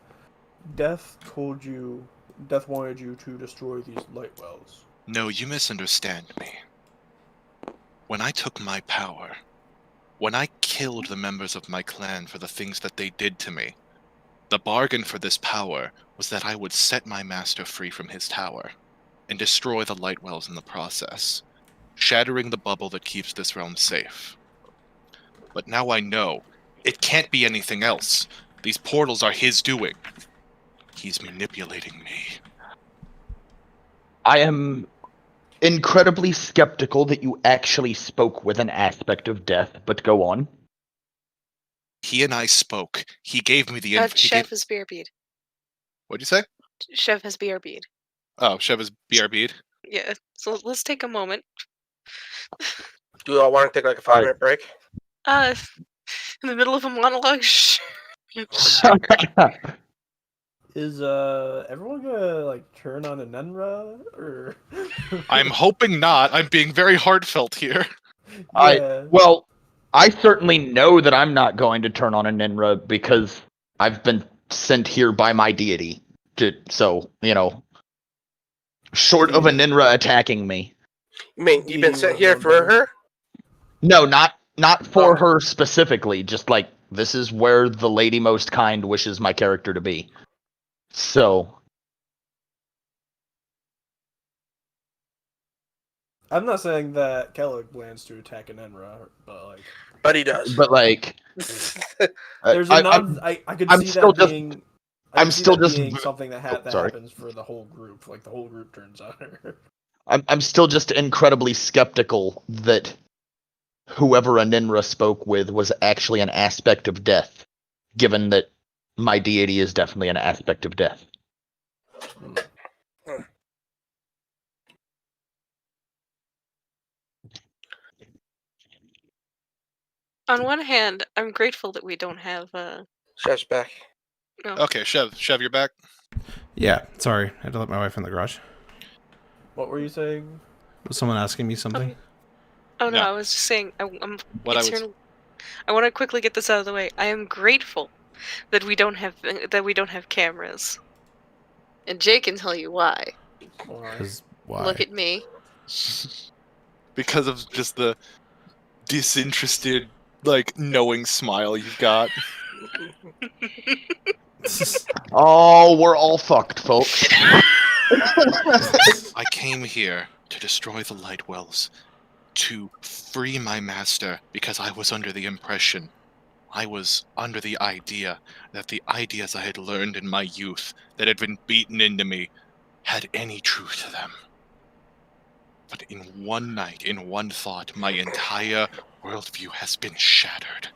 Death wanted you to destroy these light wells? No, you misunderstand me. When I took my power, when I killed the members of my clan for the things that they did to me, the bargain for this power was that I would set my master free from his tower and destroy the light wells in the process, shattering the bubble that keeps this realm safe. But now I know it can't be anything else. These portals are his doing. He's manipulating me. I am incredibly skeptical that you actually spoke with an aspect of Death, but go on. He and I spoke. He gave me the Chev is BRB'd. What'd you say? Chev has BRB'd. Oh, Chev is BRB'd. Yeah, so let's take a moment. Do you all want to take like a 5-minute break? In the middle of a monologue? Is everyone gonna like turn on a Nenra or? I'm hoping not. I'm being very heartfelt here. Yeah. I certainly know that I'm not going to turn on a Ninra because I've been sent here by my deity. So, short of a Ninra attacking me. You mean you've been sent here for her? No, not for her specifically. Just like, this is where the Lady Most Kind wishes my character to be. So, I'm not saying that Kellogg plans to attack an Enra, but like. But he does. but like, There's a I could I'm see still that just- being. I'm still just- being something that sorry. happens for the whole group. Like the whole group turns on her. I'm still just incredibly skeptical that whoever a Ninra spoke with was actually an aspect of Death, given that my deity is definitely an aspect of Death. On one hand, I'm grateful that we don't have Chef's back. Okay, Chev, you're back. Yeah, sorry, I had to let my wife in the garage. What were you saying? Was someone asking me something? Oh no, No. I was just saying I want to quickly get this out of the way. I am grateful that we don't have cameras. And Jake can tell you why. Why? Look at me. Because of just the disinterested, like, knowing smile you've got. Oh, we're all fucked, folks. I came here to destroy the light wells, to free my master, because I was under the impression, I was under the idea that the ideas I had learned in my youth, that had been beaten into me, had any truth to them. But in one night, in one thought, my entire worldview has been shattered.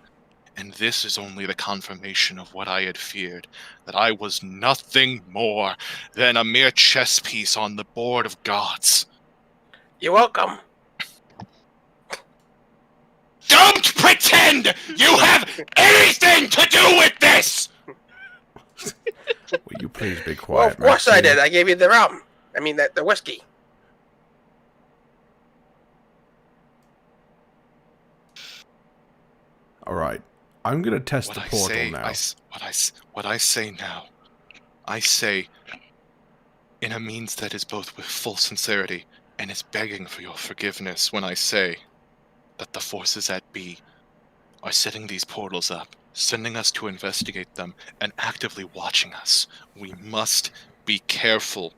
And this is only the confirmation of what I had feared, that I was nothing more than a mere chess piece on the board of gods. You're welcome. Don't pretend you have anything to do with this! Will you please be quiet, Well, of course I Maxine? did. I gave you the rum. I mean, the whiskey. All right, I'm gonna test What the I portal say, now. what I say now, I say in a means that is both with full sincerity and is begging for your forgiveness when I say that the forces at B are setting these portals up sending us to investigate them, and actively watching us. We must be careful.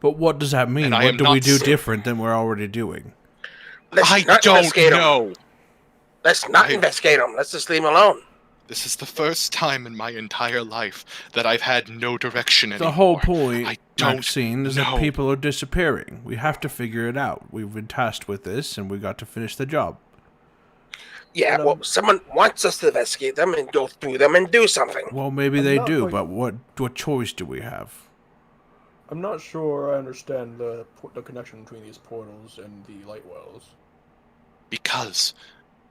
But what does that mean? And I What am do we not do s- different than we're already doing? Let's I not don't investigate 'em. know. Let's not I- investigate them. Let's just leave them alone. This is the first time in my entire life that I've had no direction anymore. The whole point, I don't Maxine, is know. that people are disappearing. We have to figure it out. We've been tasked with this, and we got to finish the job. Yeah, But, well, someone wants us to investigate them and go through them and do something. Well, maybe I'm they not do, quite- but what choice do we have? I'm not sure I understand the connection between these portals and the light wells. Because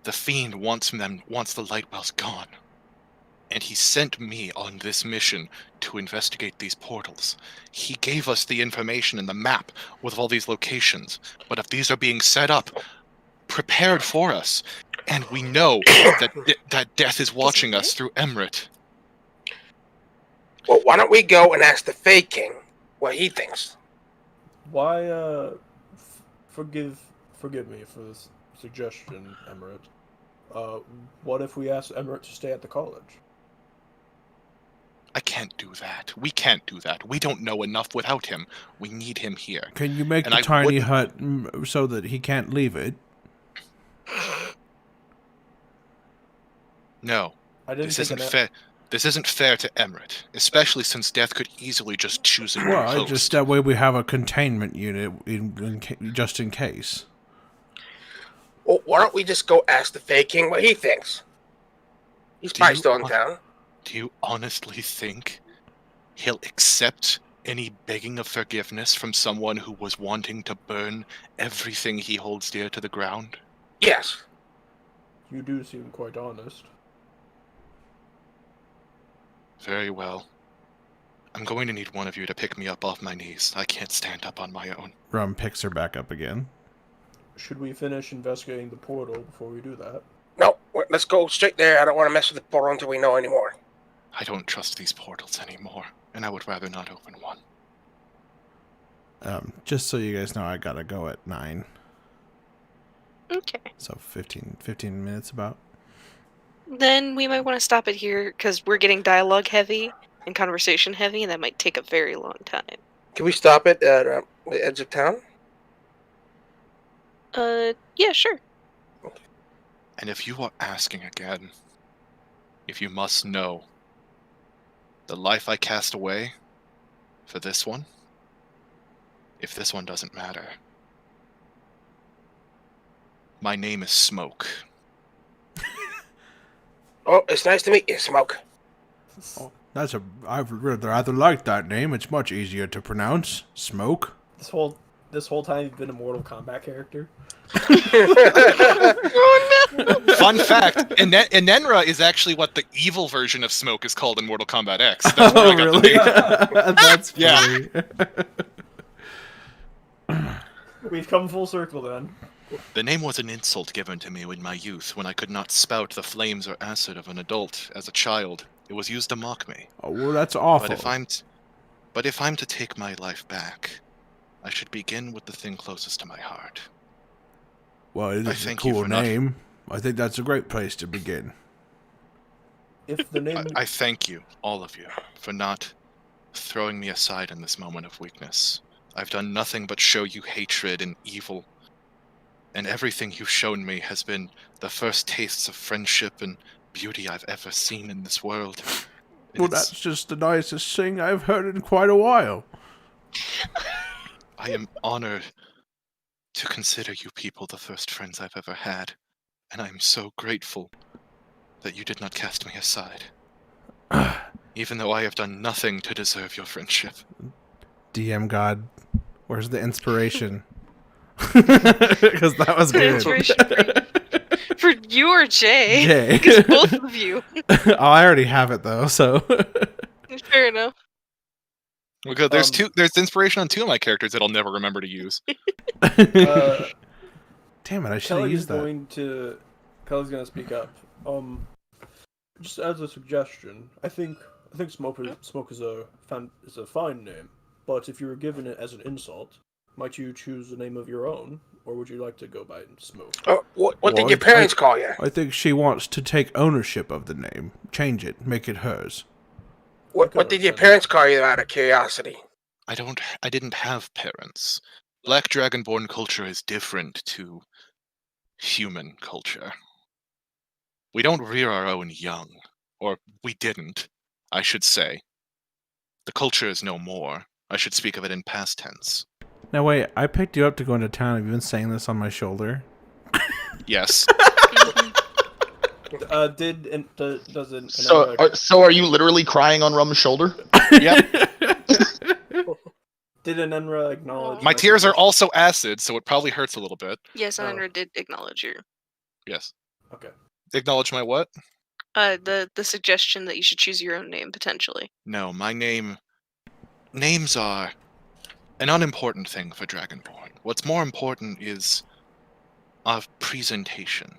the fiend wants the light wells gone. And he sent me on this mission to investigate these portals. He gave us the information in the map with all these locations. But if these are being set up, prepared for us, and we know that death is watching us through Emmerich. Well, why don't we go and ask the Fey King what he thinks? Why, forgive me for this suggestion, Emmerich. What if we ask Emmerich to stay at the college? I can't do that. We can't do that. We don't know enough without him. We need him here. Can you make And the I tiny wouldn't- hut so that he can't leave it? No, I didn't this think isn't an- fair. This isn't fair to Emmerich, especially since death could easily just choose a new Well, host. just that way we have a containment unit just in case. Well, why don't we just go ask the Fey King what he thinks? He's Do probably you still in want- town. Do you honestly think he'll accept any begging of forgiveness from someone who was wanting to burn everything he holds dear to the ground? Yes. You do seem quite honest. Very well. I'm going to need one of you to pick me up off my knees. I can't stand up on my own. Rum picks her back up again. Should we finish investigating the portal before we do that? No, let's go straight there. I don't want to mess with the portal until we know anymore. I don't trust these portals anymore, and I would rather not open one. Just so you guys know, I gotta go at 9. Okay. So 15 minutes about. Then we might want to stop it here because we're getting dialogue heavy and conversation heavy, and that might take a very long time. Can we stop it at the edge of town? Yeah, sure. And if you are asking again, if you must know, the life I cast away for this one, if this one doesn't matter, my name is Smoke. Oh, it's nice to meet you, Smoke. I've rather liked that name. It's much easier to pronounce. Smoke. This whole time you've been a Mortal Kombat character. Fun fact, Enenra is actually what the evil version of Smoke is called in Mortal Kombat X. That's where I got the name. That's Yeah. funny. We've come full circle then. The name was an insult given to me in my youth when I could not spout the flames or acid of an adult as a child. It was used to mock me. Oh, well, that's awful. But if I'm to take my life back, I should begin with the thing closest to my heart. Well, it I is a thank you cool for not- name. I think that's a great place to begin. If the name I thank you, all of you, for not throwing me aside in this moment of weakness. I've done nothing but show you hatred and evil, and everything you've shown me has been the first tastes of friendship and beauty I've ever seen in this world. And Well, it's- that's just the nicest thing I've heard in quite a while. I am honored to consider you people the first friends I've ever had, and I am so grateful that you did not cast me aside, even though I have done nothing to deserve your friendship. DM God, where's the inspiration? Because that was good. Inspiration for you or Jay? Jay. Because both of you. Oh, I already have it though, so. Fair enough. Because there's inspiration on 2 of my characters that I'll never remember to use. Damn it, I should have Kelly is used that. Kelly's gonna speak up. Just as a suggestion, I think Smoke is a fine name, but if you were given it as an insult, Might you choose the name of your own, or would you like to go by Smoke? Oh, what Well, did your parents call you? I think she wants to take ownership of the name, change it, make it hers. What did your parents call you out of curiosity? I didn't have parents. Black Dragonborn culture is different to human culture. We don't rear our own young. Or we didn't, I should say. The culture is no more. I should speak of it in past tense. Now wait, I picked you up to go into town. Have you been saying this on my shoulder? Yes. Does it? So are you literally crying on Rum's shoulder? Yep. Did Anenra acknowledge? My tears are also acid, so it probably hurts a little bit. Yes, Anenra did acknowledge you. Yes. Okay. Acknowledge my what? The suggestion that you should choose your own name potentially. No, my name. Names are an unimportant thing for Dragonborn. What's more important is our presentation.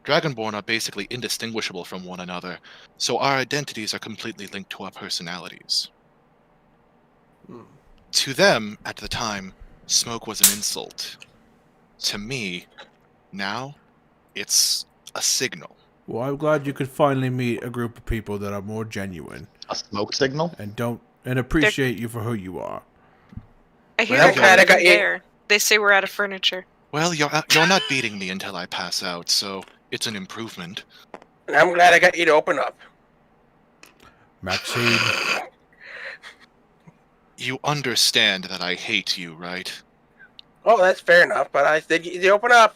Dragonborn are basically indistinguishable from one another, so our identities are completely linked to our personalities. To them, at the time, smoke was an insult. To me, now, it's a signal. Well, I'm glad you could finally meet a group of people that are more genuine A smoke signal? and appreciate you for who you are. I hear Well, they're glad coming I got over you. there. They say we're out of furniture. Well, you're not beating me until I pass out, so it's an improvement. And I'm glad I got you to open up. Maxine, You understand that I hate you, right? Oh, that's fair enough, but I did get you to open up.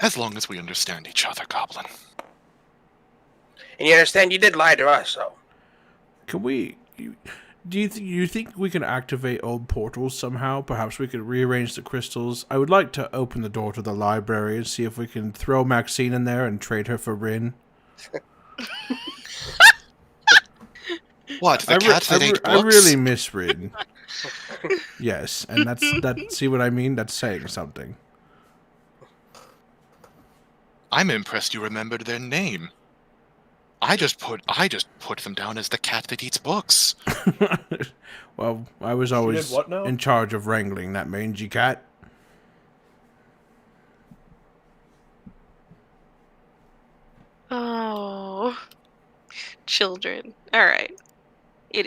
As long as we understand each other, Goblin. And you understand you did lie to us, so. can we... Do you think we can activate old portals somehow? Perhaps we could rearrange the crystals. I would like to open the door to the library and see if we can throw Maxine in there and trade her for Rin. What, the cat that ate books? I really miss Rin. Yes, and that's see what I mean? That's saying something. I'm impressed you remembered their name. I just put them down as the cat that eats books. Well, I was She did always what now? in charge of wrangling that mangy cat. Oh, children. All right. It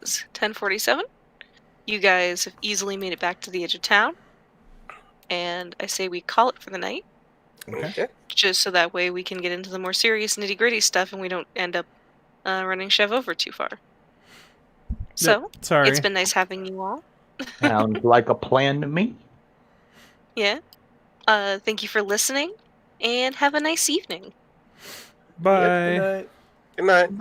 is 10:47. You guys have easily made it back to the edge of town, and I say we call it for the night, Okay. just so that way we can get into the more serious nitty-gritty stuff, and we don't end up running Chev over too far. So Sorry. it's been nice having you all. Sounds like a plan to me. Yeah. Thank you for listening, and have a nice evening. Bye. Yep, good night. Good night.